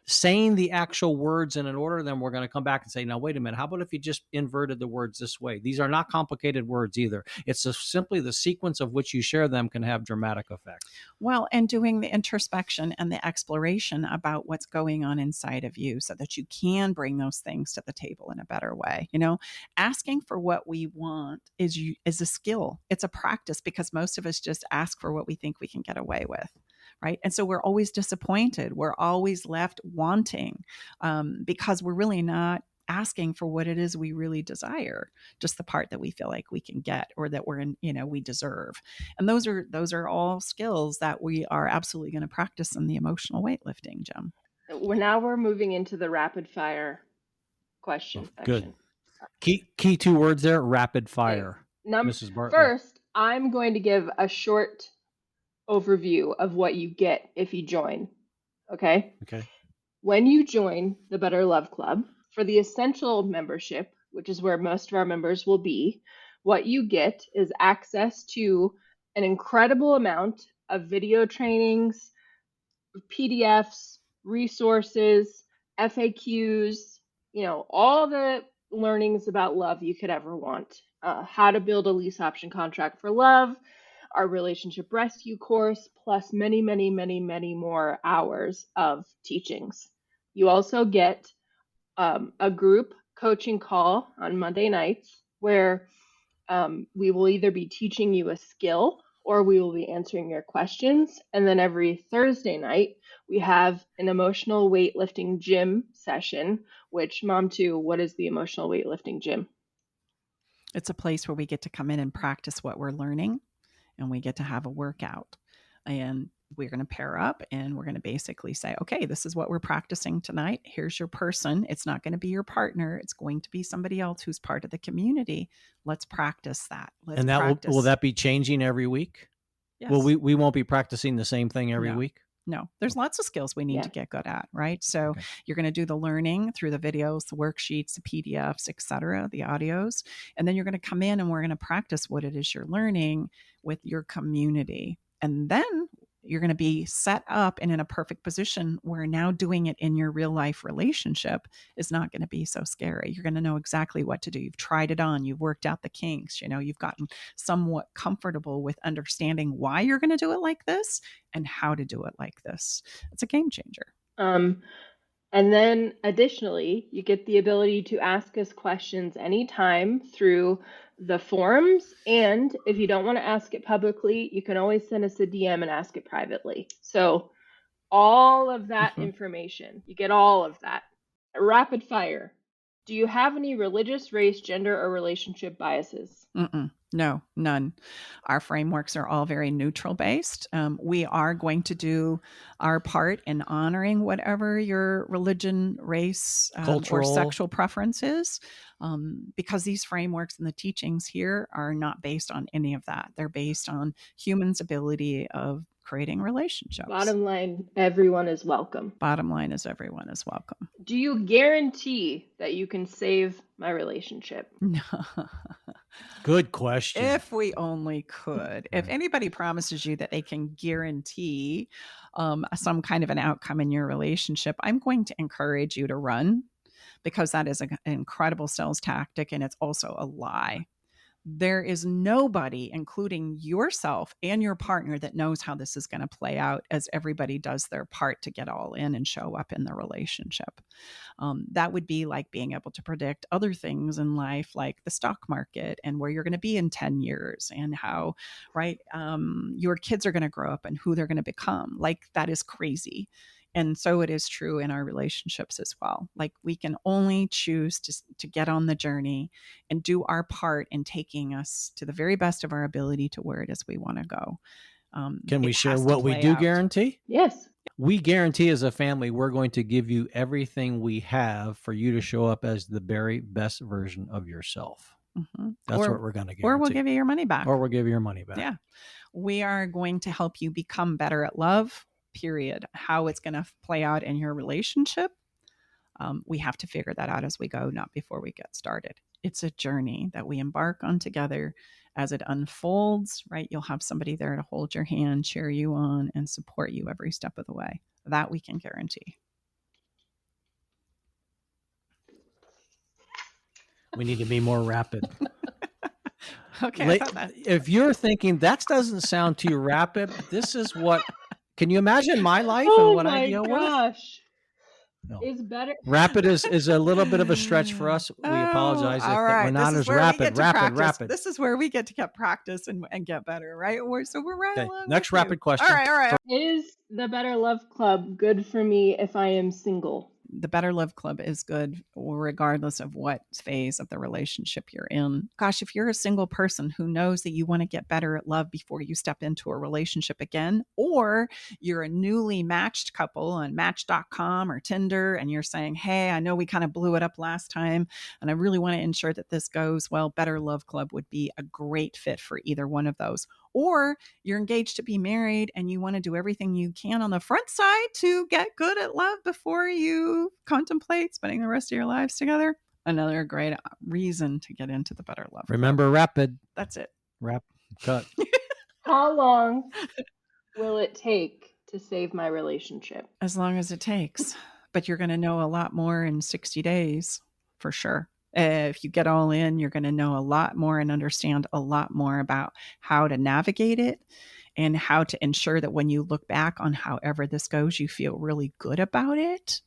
saying the actual words in an order. Then we're going to come back and say, now, wait a minute. How about if you just inverted the words this way? These are not complicated words either. It's simply the sequence of which you share them can have dramatic effect. Well, and doing the introspection and the exploration about what's going on inside of you so that you can bring those things to the table in a better way. Asking for what we want is a skill. It's a practice, because most of us just ask for what we think we can get away with. Right. And so we're always disappointed. We're always left wanting, because we're really not asking for what it is we really desire, just the part that we feel like we can get, or that we deserve. And those are all skills that we are absolutely going to practice in the emotional weightlifting, Jim. We're moving into the rapid fire question section. Good. Key 2 words there: rapid fire. Okay. Mrs. Bartlett. First, I'm going to give a short overview of what you get if you join. Okay? When you join the Better Love Club, for the essential membership, which is where most of our members will be, what you get is access to an incredible amount of video trainings, PDFs, resources, FAQs, all the learnings about love you could ever want. How to build a lease option contract for love, our relationship rescue course, plus many, many, many, many more hours of teachings. You also get a group coaching call on Monday nights where we will either be teaching you a skill or we will be answering your questions. And then every Thursday night, we have an emotional weightlifting gym session, which, Mom, too, what is the emotional weightlifting gym? It's a place where we get to come in and practice what we're learning, and we get to have a workout. And we're going to pair up and we're going to basically say, okay, this is what we're practicing tonight. Here's your person. It's not going to be your partner. It's going to be somebody else who's part of the community. Let's practice that. And that will that be changing every week? Yes. Well, we won't be practicing the same thing every week? No, there's lots of skills we need to get good at, right? So you're going to do the learning through the videos, the worksheets, the PDFs, etc., the audios, and then you're going to come in and we're going to practice what it is you're learning with your community. And then you're going to be set up and in a perfect position where now doing it in your real life relationship is not going to be so scary. You're going to know exactly what to do. You've tried it on. You've worked out the kinks. You've gotten somewhat comfortable with understanding why you're going to do it like this and how to do it like this. It's a game changer. And then additionally, you get the ability to ask us questions anytime through the forums. And if you don't want to ask it publicly, you can always send us a DM and ask it privately. So all of that information, you get all of that. Rapid fire. Do you have any religious, race, gender, or relationship biases? No, none. Our frameworks are all very neutral based. We are going to do our part in honoring whatever your religion, race, or sexual preference is, because these frameworks and the teachings here are not based on any of that. They're based on humans' ability of creating relationships. Bottom line, everyone is welcome. Bottom line is everyone is welcome. Do you guarantee that you can save my relationship? No. Good question. If we only could. If anybody promises you that they can guarantee some kind of an outcome in your relationship, I'm going to encourage you to run, because that is an incredible sales tactic, and it's also a lie. There is nobody, including yourself and your partner, that knows how this is going to play out, as everybody does their part to get all in and show up in the relationship. That would be like being able to predict other things in life, like the stock market and where you're going to be in 10 years and how, your kids are going to grow up and who they're going to become. Like, that is crazy. And so it is true in our relationships as well. Like, we can only choose to get on the journey and do our part in taking us to the very best of our ability to where it is we want to go. Can we share what we do guarantee? Yes. We guarantee as a family, we're going to give you everything we have for you to show up as the very best version of yourself. That's what we're going to guarantee. Or we'll give you your money back. Yeah. We are going to help you become better at love. Period. How it's going to play out in your relationship, we have to figure that out as we go, not before we get started. It's a journey that we embark on together. As it unfolds, right, you'll have somebody there to hold your hand, cheer you on, and support you every step of the way. That we can guarantee. We need to be more rapid. Okay. If you're thinking that doesn't sound too rapid, this is what. Can you imagine my life and what I deal with? Oh my gosh. Is better. Rapid is a little bit of a stretch for us. We apologize if we're not as rapid. This is where we get to get practice and get better, right? So we're right along. Next rapid question. All right. Is the Better Love Club good for me if I am single? The Better Love Club is good regardless of what phase of the relationship you're in. Gosh, if you're a single person who knows that you want to get better at love before you step into a relationship again, or you're a newly matched couple on Match.com or Tinder, and you're saying, hey, I know we kind of blew it up last time, and I really want to ensure that this goes well, Better Love Club would be a great fit for either one of those. Or you're engaged to be married and you want to do everything you can on the front side to get good at love before you contemplate spending the rest of your lives together. Another great reason to get into the Better Love. Remember, rapid. That's it. Cut. How long will it take to save my relationship? As long as it takes. But you're going to know a lot more in 60 days for sure. If you get all in, you're going to know a lot more and understand a lot more about how to navigate it and how to ensure that when you look back on however this goes, you feel really good about it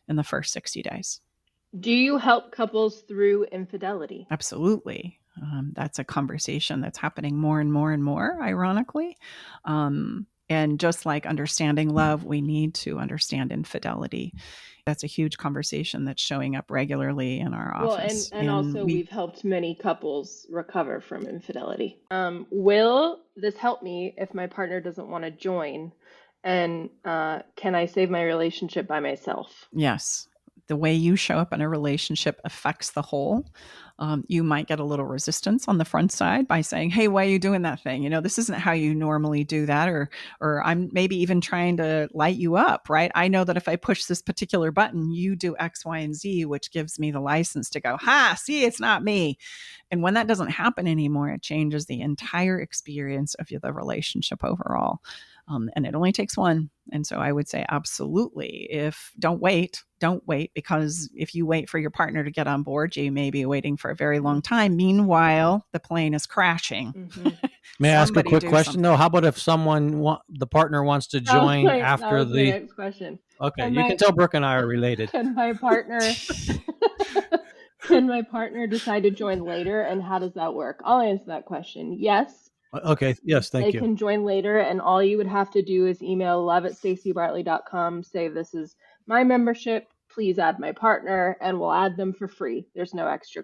in the first 60 days. Do you help couples through infidelity? Absolutely. That's a conversation that's happening more and more and more, ironically. And just like understanding love, we need to understand infidelity. That's a huge conversation that's showing up regularly in our Well, office. and also we've helped many couples recover from infidelity. Will this help me if my partner doesn't want to join? And can I save my relationship by myself? Yes. The way you show up in a relationship affects the whole. You might get a little resistance on the front side by saying, "Hey, why are you doing that thing? You know, this isn't how you normally do that," or I'm maybe even trying to light you up, right? I know that if I push this particular button, you do X, Y, and Z, which gives me the license to go, "Ha, see, it's not me." And when that doesn't happen anymore, it changes the entire experience of the relationship overall. And it only takes one. And so I would say, absolutely. Don't wait, because if you wait for your partner to get on board, you may be waiting for a very long time. Meanwhile, the plane is crashing. Mm-hmm. May I ask a quick question? Something. No, how about if the partner wants to join after the next question? Okay, you can tell Brooke and I are related. Can my partner can my partner decide to join later, and how does that work? I'll answer that question. Yes. Okay. Yes. Thank you. They can join later, and all you would have to do is email love@stacybartley.com. Say, this is my membership. Please add my partner, and we'll add them for free. There's no extra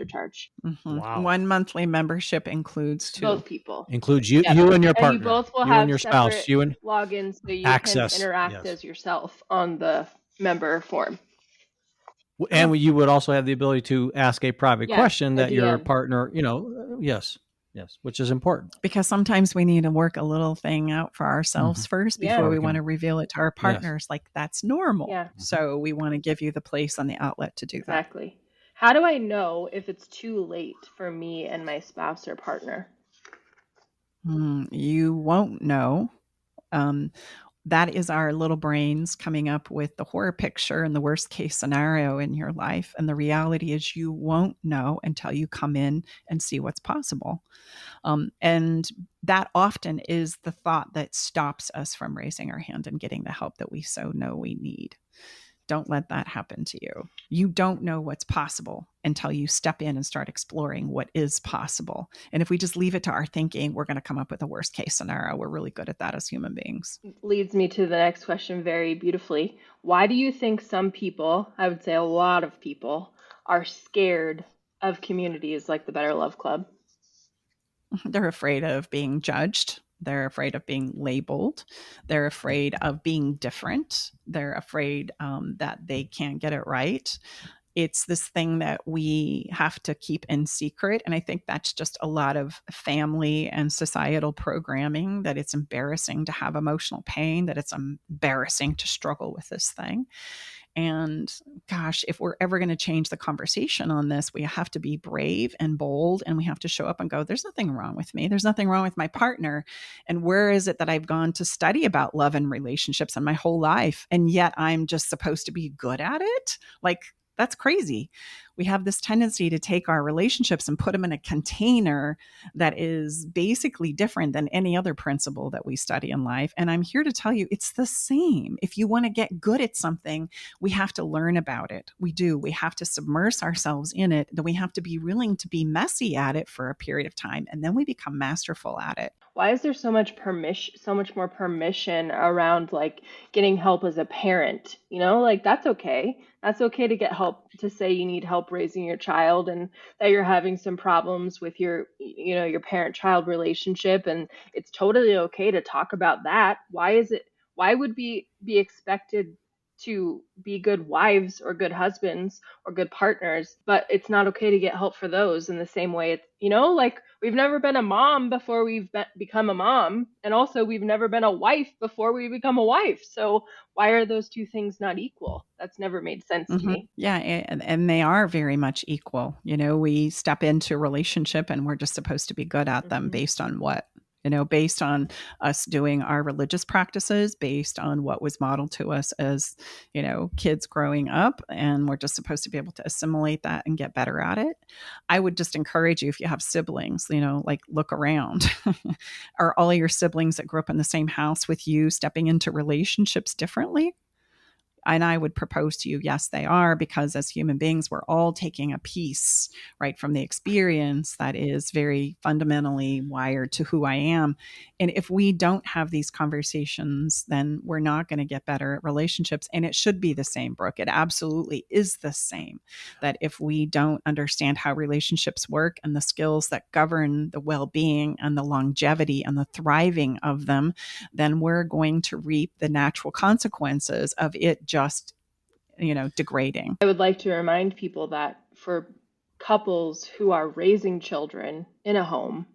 charge. Mm-hmm. Wow. 1 monthly membership includes 2. Both people. Includes you, you and your partner. And you both will you have and your separate spouse. You and logins, so you access. can interact as yourself on the member form. And you would also have the ability to ask a private question that your DM. partner, yes, which is important. Because sometimes we need to work a little thing out for ourselves first before we want to reveal it to our partners. Like, that's normal. Yeah. So we want to give you the place and the outlet to do that. Exactly. How do I know if it's too late for me and my spouse or partner? You won't know. That is our little brains coming up with the horror picture and the worst case scenario in your life. And the reality is you won't know until you come in and see what's possible. And that often is the thought that stops us from raising our hand and getting the help that we so know we need. Don't let that happen to you. You don't know what's possible until you step in and start exploring what is possible. And if we just leave it to our thinking, we're going to come up with a worst case scenario. We're really good at that as human beings. Leads me to the next question very beautifully. Why do you think some people, I would say a lot of people, are scared of communities like the Better Love Club? They're afraid of being judged. They're afraid of being labeled. They're afraid of being different. They're afraid that they can't get it right. It's this thing that we have to keep in secret. And I think that's just a lot of family and societal programming, that it's embarrassing to have emotional pain, that it's embarrassing to struggle with this thing. And gosh, if we're ever going to change the conversation on this, we have to be brave and bold, and we have to show up and go, there's nothing wrong with me. There's nothing wrong with my partner. And where is it that I've gone to study about love and relationships in my whole life, and yet I'm just supposed to be good at it? Like, that's crazy. We have this tendency to take our relationships and put them in a container that is basically different than any other principle that we study in life. And I'm here to tell you, it's the same. If you want to get good at something, we have to learn about it. We do. We have to submerge ourselves in it. Then we have to be willing to be messy at it for a period of time. And then we become masterful at it. Why is there so much more permission around like getting help as a parent? Like that's okay. That's okay to get help, to say you need help raising your child and that you're having some problems with your parent-child relationship, and it's totally okay to talk about that. Why would we be expected to be good wives or good husbands or good partners, but it's not okay to get help for those in the same way? It's, like we've never been a mom before we've become a mom. And also we've never been a wife before we become a wife. So why are those two things not equal? That's never made sense to me. Yeah. And they are very much equal. We step into a relationship and we're just supposed to be good at them based on what? based on us doing our religious practices, based on what was modeled to us as, kids growing up. And we're just supposed to be able to assimilate that and get better at it. I would just encourage you, if you have siblings, like look around. Are all of your siblings that grew up in the same house with you stepping into relationships differently? And I would propose to you, yes, they are, because as human beings, we're all taking a piece, right, from the experience that is very fundamentally wired to who I am. And if we don't have these conversations, then we're not going to get better at relationships. And it should be the same, Brooke. It absolutely is the same. That if we don't understand how relationships work and the skills that govern the well-being and the longevity and the thriving of them, then we're going to reap the natural consequences of it just, degrading. I would like to remind people that for couples who are raising children in a home,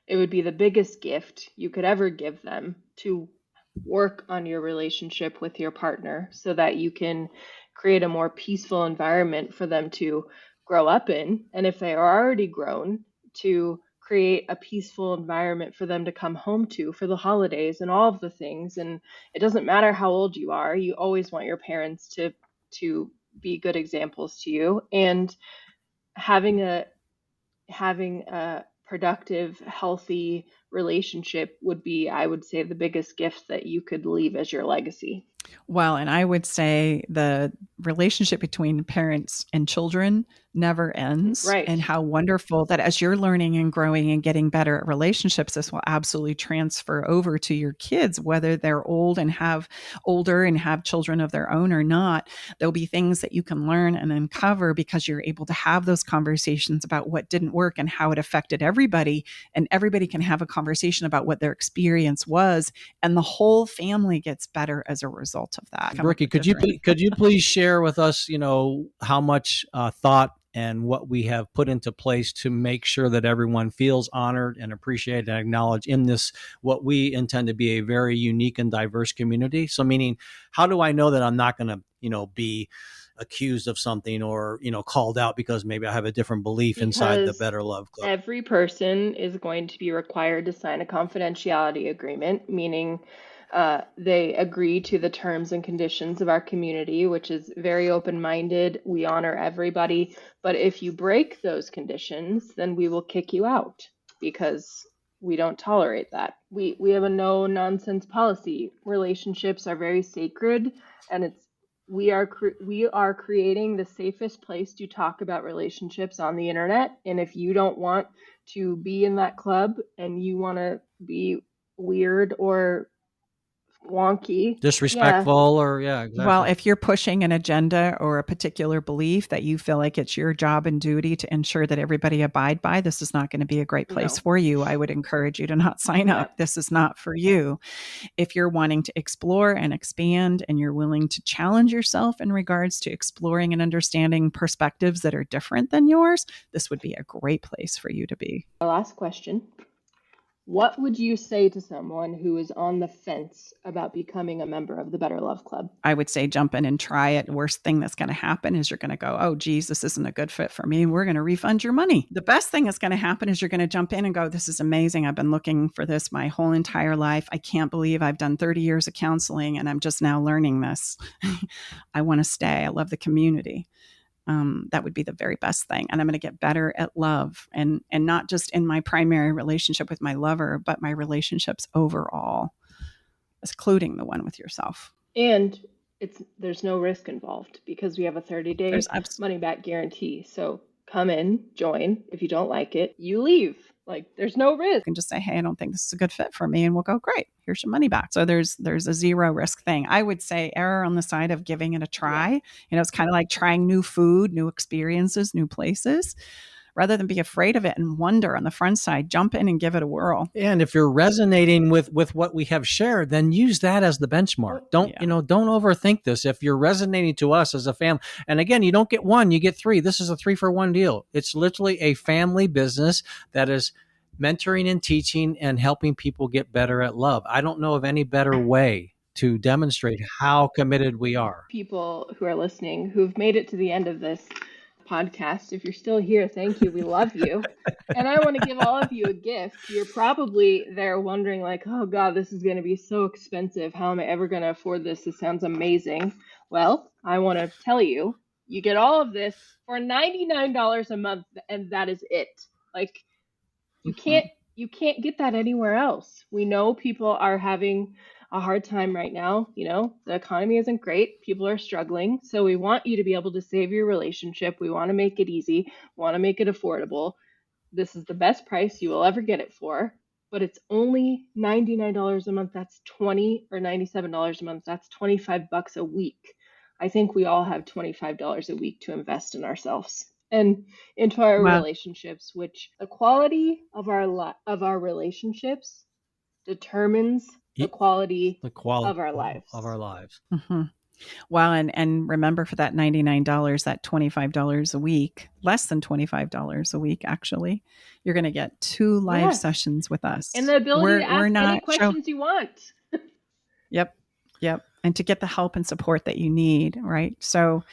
it would be the biggest gift you could ever give them to work on your relationship with your partner so that you can create a more peaceful environment for them to grow up in. And if they are already grown, to create a peaceful environment for them to come home to for the holidays and all of the things. And it doesn't matter how old you are, you always want your parents to be good examples to you. And having a productive, healthy relationship would be, I would say, the biggest gift that you could leave as your legacy. Well, and I would say the relationship between parents and children never ends. Right. And how wonderful that as you're learning and growing and getting better at relationships, this will absolutely transfer over to your kids, whether they're older and have children of their own or not. There'll be things that you can learn and uncover because you're able to have those conversations about what didn't work and how it affected everybody. And everybody can have a conversation about what their experience was. And the whole family gets better as a result of that. Ricky, could you please share with us, how much thought and what we have put into place to make sure that everyone feels honored and appreciated and acknowledged in this, what we intend to be a very unique and diverse community? So meaning, how do I know that I'm not going to, be accused of something or, called out because maybe I have a different belief inside the Better Love Club? Every person is going to be required to sign a confidentiality agreement, meaning they agree to the terms and conditions of our community, which is very open-minded. We honor everybody. But if you break those conditions, then we will kick you out because we don't tolerate that. We have a no-nonsense policy. Relationships are very sacred, and we are creating the safest place to talk about relationships on the internet. And if you don't want to be in that club and you want to be weird or wonky, disrespectful, or exactly. Well, if you're pushing an agenda or a particular belief that you feel like it's your job and duty to ensure that everybody abide by, this is not going to be a great place for you. I would encourage you to not sign up. This is not for you. If you're wanting to explore and expand and you're willing to challenge yourself in regards to exploring and understanding perspectives that are different than yours, this would be a great place for you to be. Our last question. What would you say to someone who is on the fence about becoming a member of the Better Love Club? I would say jump in and try it. Worst thing that's going to happen is you're going to go, oh, geez, this isn't a good fit for me. We're going to refund your money. The best thing that's going to happen is you're going to jump in and go, this is amazing. I've been looking for this my whole entire life. I can't believe I've done 30 years of counseling and I'm just now learning this. I want to stay. I love the community. That would be the very best thing. And I'm going to get better at love and not just in my primary relationship with my lover, but my relationships overall, including the one with yourself. And there's no risk involved because we have a 30-day money back guarantee. So come in, join. If you don't like it, you leave. Like, there's no risk. You can just say, hey, I don't think this is a good fit for me. And we'll go, great, here's your money back. So there's a zero risk thing. I would say err on the side of giving it a try. Yeah. It's kind of like trying new food, new experiences, new places. Rather than be afraid of it and wonder on the front side, jump in and give it a whirl. And if you're resonating with what we have shared, then use that as the benchmark. Don't overthink this. If you're resonating to us as a family, and again, you don't get one, you get three. This is a 3-for-1 deal. It's literally a family business that is mentoring and teaching and helping people get better at love. I don't know of any better way to demonstrate how committed we are. People who are listening, who've made it to the end of this podcast. If you're still here, thank you. We love you. And I want to give all of you a gift. You're probably there wondering, like, oh God, this is going to be so expensive. How am I ever going to afford this? This sounds amazing. Well, I want to tell you, you get all of this for $99 a month, and that is it. Like, you can't get that anywhere else. We know people are having a hard time right now. You know, the economy isn't great. People are struggling. So we want you to be able to save your relationship. We want to make it easy. We want to make it affordable. This is the best price you will ever get it for, but it's only $99 a month. That's $20 or $97 a month. That's $25 a week. I think we all have $25 a week to invest in ourselves and into our relationships, which the quality of our relationships determines the quality of our lives. Mm-hmm. Well, and remember, for that $99, that $25 a week, less than $25 a week, actually, you're going to get 2 live sessions with us. And the ability to ask any questions you want. Yep. And to get the help and support that you need, right? So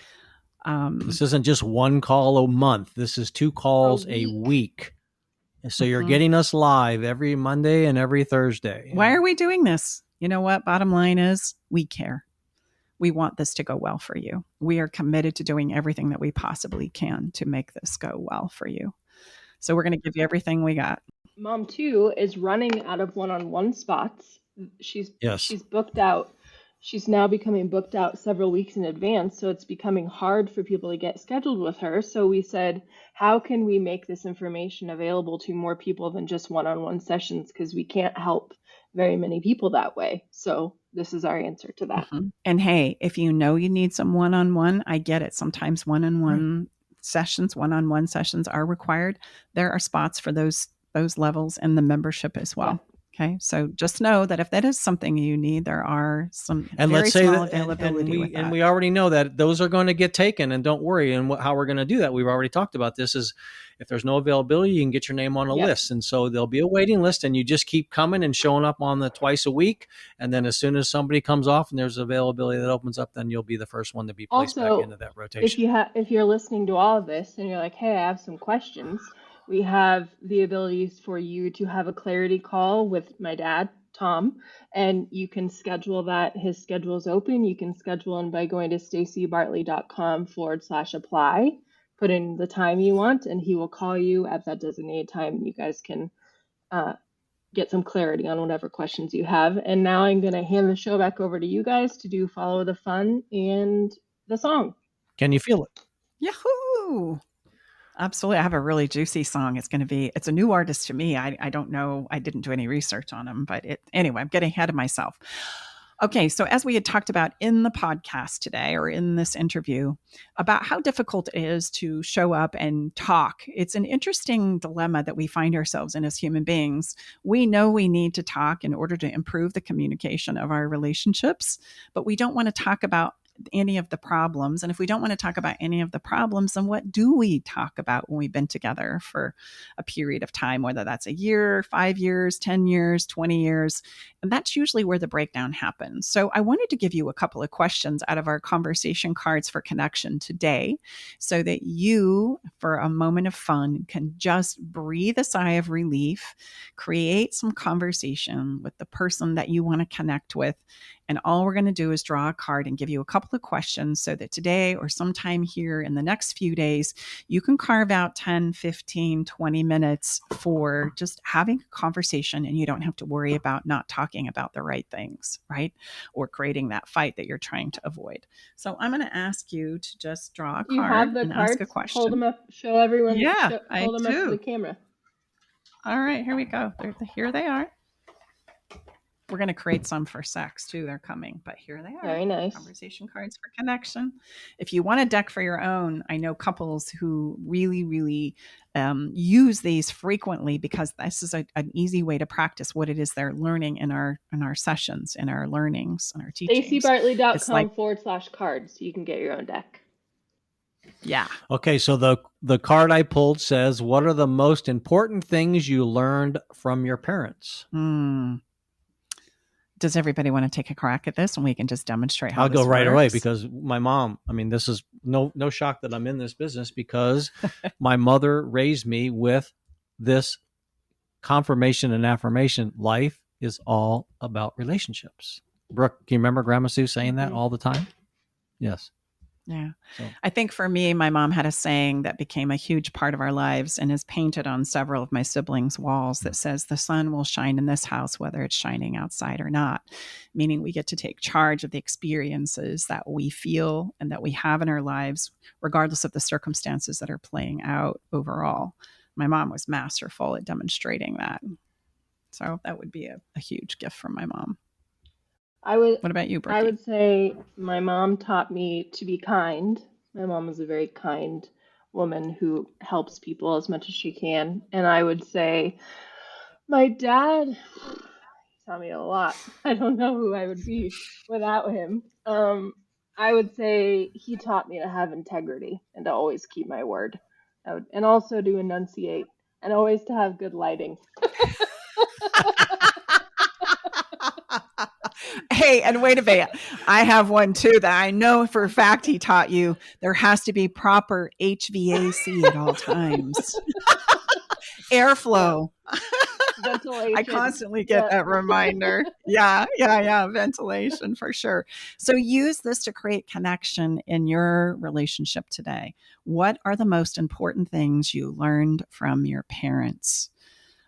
this isn't just 1 call a month. This is 2 calls a week. So you're getting us live every Monday and every Thursday. Why are we doing this? You know what? Bottom line is, we care. We want this to go well for you. We are committed to doing everything that we possibly can to make this go well for you. So we're going to give you everything we got. Mom 2 is running out of one-on-one spots. She's booked out. She's now becoming booked out several weeks in advance, so it's becoming hard for people to get scheduled with her. So we said, how can we make this information available to more people than just one-on-one sessions? Because we can't help very many people that way. So this is our answer to that. Mm-hmm. And hey, if you know you need some one-on-one, I get it. Sometimes one-on-one sessions are required. There are spots for those levels in the membership as well. Okay, so just know that if that is something you need, there are some very small availability with that. And we already know that those are going to get taken, and don't worry. And how we're going to do that, we've already talked about this, is if there's no availability, you can get your name on a list. And so there'll be a waiting list, and you just keep coming and showing up on the twice a week. And then as soon as somebody comes off and there's availability that opens up, then you'll be the first one to be placed back into that rotation. If you're listening to all of this and you're like, hey, I have some questions, we have the abilities for you to have a clarity call with my dad, Tom, and you can schedule that. His schedule is open. You can schedule him by going to stacybartley.com/apply, put in the time you want, and he will call you at that designated time. And you guys can get some clarity on whatever questions you have. And now I'm going to hand the show back over to you guys to do Follow the Fun and the song. Can you feel it? Yahoo! Absolutely. I have a really juicy song. It's a new artist to me. I don't know. I didn't do any research on him, but anyway, I'm getting ahead of myself. Okay. So as we had talked about in the podcast today, or in this interview, about how difficult it is to show up and talk. It's an interesting dilemma that we find ourselves in as human beings. We know we need to talk in order to improve the communication of our relationships, but we don't want to talk about any of the problems. And if we don't want to talk about any of the problems, then what do we talk about when we've been together for a period of time, whether that's a year, 5 years, 10 years, 20 years? And that's usually where the breakdown happens. So I wanted to give you a couple of questions out of our conversation cards for connection today, so that you, for a moment of fun, can just breathe a sigh of relief, create some conversation with the person that you want to connect with. And all we're going to do is draw a card and give you a couple of questions, so that today or sometime here in the next few days, you can carve out 10, 15, 20 minutes for just having a conversation, and you don't have to worry about not talking about the right things, right? Or creating that fight that you're trying to avoid. So I'm going to ask you to just draw a card and ask a question. Hold them up, show everyone. Yeah, hold them up to the camera. All right, here we go. Here they are. We're going to create some for sex too. They're coming, but here they are. Very nice. Conversation cards for connection. If you want a deck for your own, I know couples who really, really use these frequently, because this is an easy way to practice what it is they're learning in our sessions, in our learnings, in our teachings. stacybartley.com/cards. You can get your own deck. Yeah. Okay, so the card I pulled says, what are the most important things you learned from your parents? does everybody want to take a crack at this and we can just demonstrate how I'll go this right away works? because my mom, I mean, this is no shock that I'm in this business because my mother raised me with this confirmation and affirmation. Life is all about relationships. Brooke, can you remember Grandma Sue saying that all the time? Yes. Yeah. So. I think for me, my mom had a saying that became a huge part of our lives and is painted on several of my siblings' walls that says, the sun will shine in this house, whether it's shining outside or not, meaning we get to take charge of the experiences that we feel and that we have in our lives, regardless of the circumstances that are playing out overall. My mom was masterful at demonstrating that. So that would be a huge gift from my mom. What about you, Brookie? I would say my mom taught me to be kind. My mom is a very kind woman who helps people as much as she can. And I would say my dad taught me a lot. I don't know who I would be without him. I would say he taught me to have integrity and to always keep my word. And also to enunciate and always to have good lighting. Hey, and wait a minute. I have one too that I know for a fact he taught you. There has to be proper HVAC at all times. Airflow. Ventilation. I constantly get that reminder. Yeah. Ventilation for sure. So use this to create connection in your relationship today. What are the most important things you learned from your parents?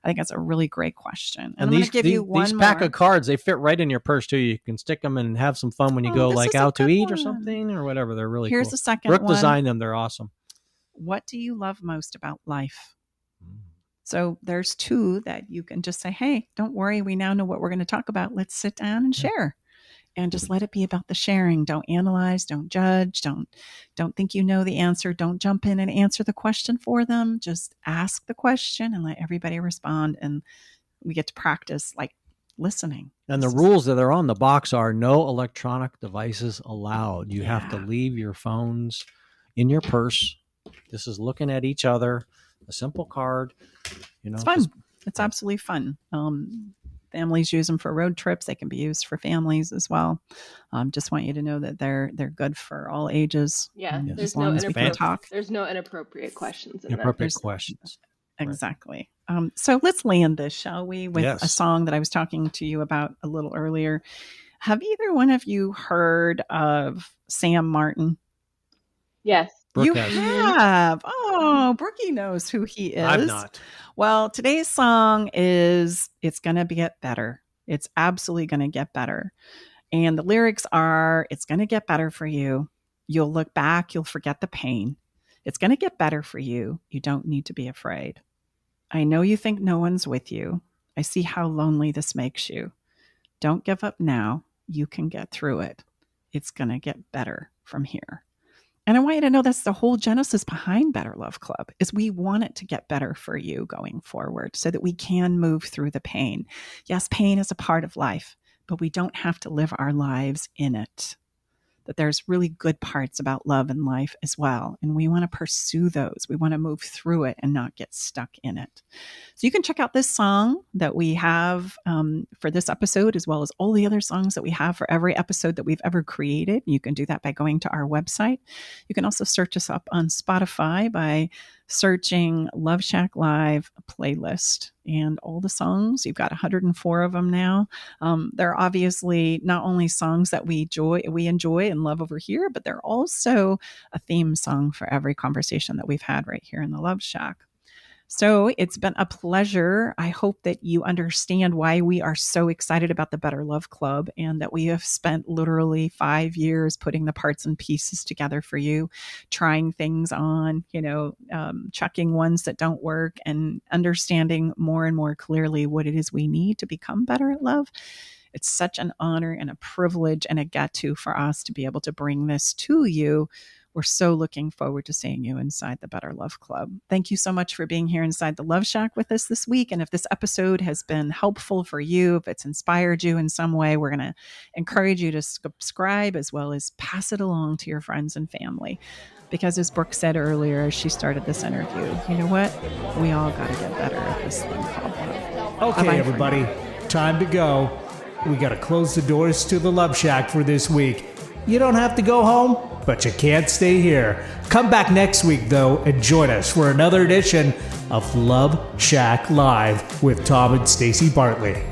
I think that's a really great question. And I'm going to give you one these more. pack of cards, they fit right in your purse too. You can stick them and have some fun when you go like out to eat or something or whatever. They're really Here's cool. the second Brooke one. designed them. They're awesome. What do you love most about life? So there's two that you can just say, hey, don't worry. We now know what we're going to talk about. Let's sit down and share. And just let it be about the sharing. Don't analyze, don't judge, don't think you know the answer. Don't jump in and answer the question for them. Just ask the question and let everybody respond. And we get to practice like listening. And the rules that are on the box are no electronic devices allowed. You have to leave your phones in your purse. This is looking at each other, a simple card. It's fun. It's absolutely fun. Families use them for road trips. They can be used for families as well. Just want you to know that they're good for all ages. Yeah, as long as we can talk. There's no inappropriate questions in there. Inappropriate questions. Exactly. So let's land this, shall we, with a song that I was talking to you about a little earlier. Have either one of you heard of Sam Martin? Yes. Brooke you has. have. Oh, Brookie knows who he is. I've not. Well, today's song is It's Gonna Get Better. It's absolutely going to get better. And the lyrics are, it's going to get better for you. You'll look back. You'll forget the pain. It's going to get better for you. You don't need to be afraid. I know you think no one's with you. I see how lonely this makes you. Don't give up now. You can get through it. It's going to get better from here. And I want you to know that's the whole genesis behind Better Love Club is we want it to get better for you going forward so that we can move through the pain. Yes, pain is a part of life, but we don't have to live our lives in it. That there's really good parts about love and life as well. And we want to pursue those. We want to move through it and not get stuck in it. So you can check out this song that we have for this episode, as well as all the other songs that we have for every episode that we've ever created. You can do that by going to our website. You can also search us up on Spotify by searching Love Shack Live playlist and all the songs. You've got 104 of them now. They're obviously not only songs that we enjoy and love over here, but they're also a theme song for every conversation that we've had right here in the Love Shack. So it's been a pleasure. I hope that you understand why we are so excited about the Better Love Club and that we have spent literally 5 years putting the parts and pieces together for you, trying things on, checking ones that don't work and understanding more and more clearly what it is we need to become better at love. It's such an honor and a privilege and a get-to for us to be able to bring this to you. We're so looking forward to seeing you inside the Better Love Club. Thank you so much for being here inside the Love Shack with us this week. And if this episode has been helpful for you, if it's inspired you in some way, we're going to encourage you to subscribe as well as pass it along to your friends and family. Because as Brooke said earlier, as she started this interview, you know what? We all got to get better at this thing called love. Okay, everybody, time to go. we got to close the doors to the Love Shack for this week. You don't have to go home, but you can't stay here. Come back next week, though, and join us for another edition of Love Shack Live with Tom and Stacey Bartley.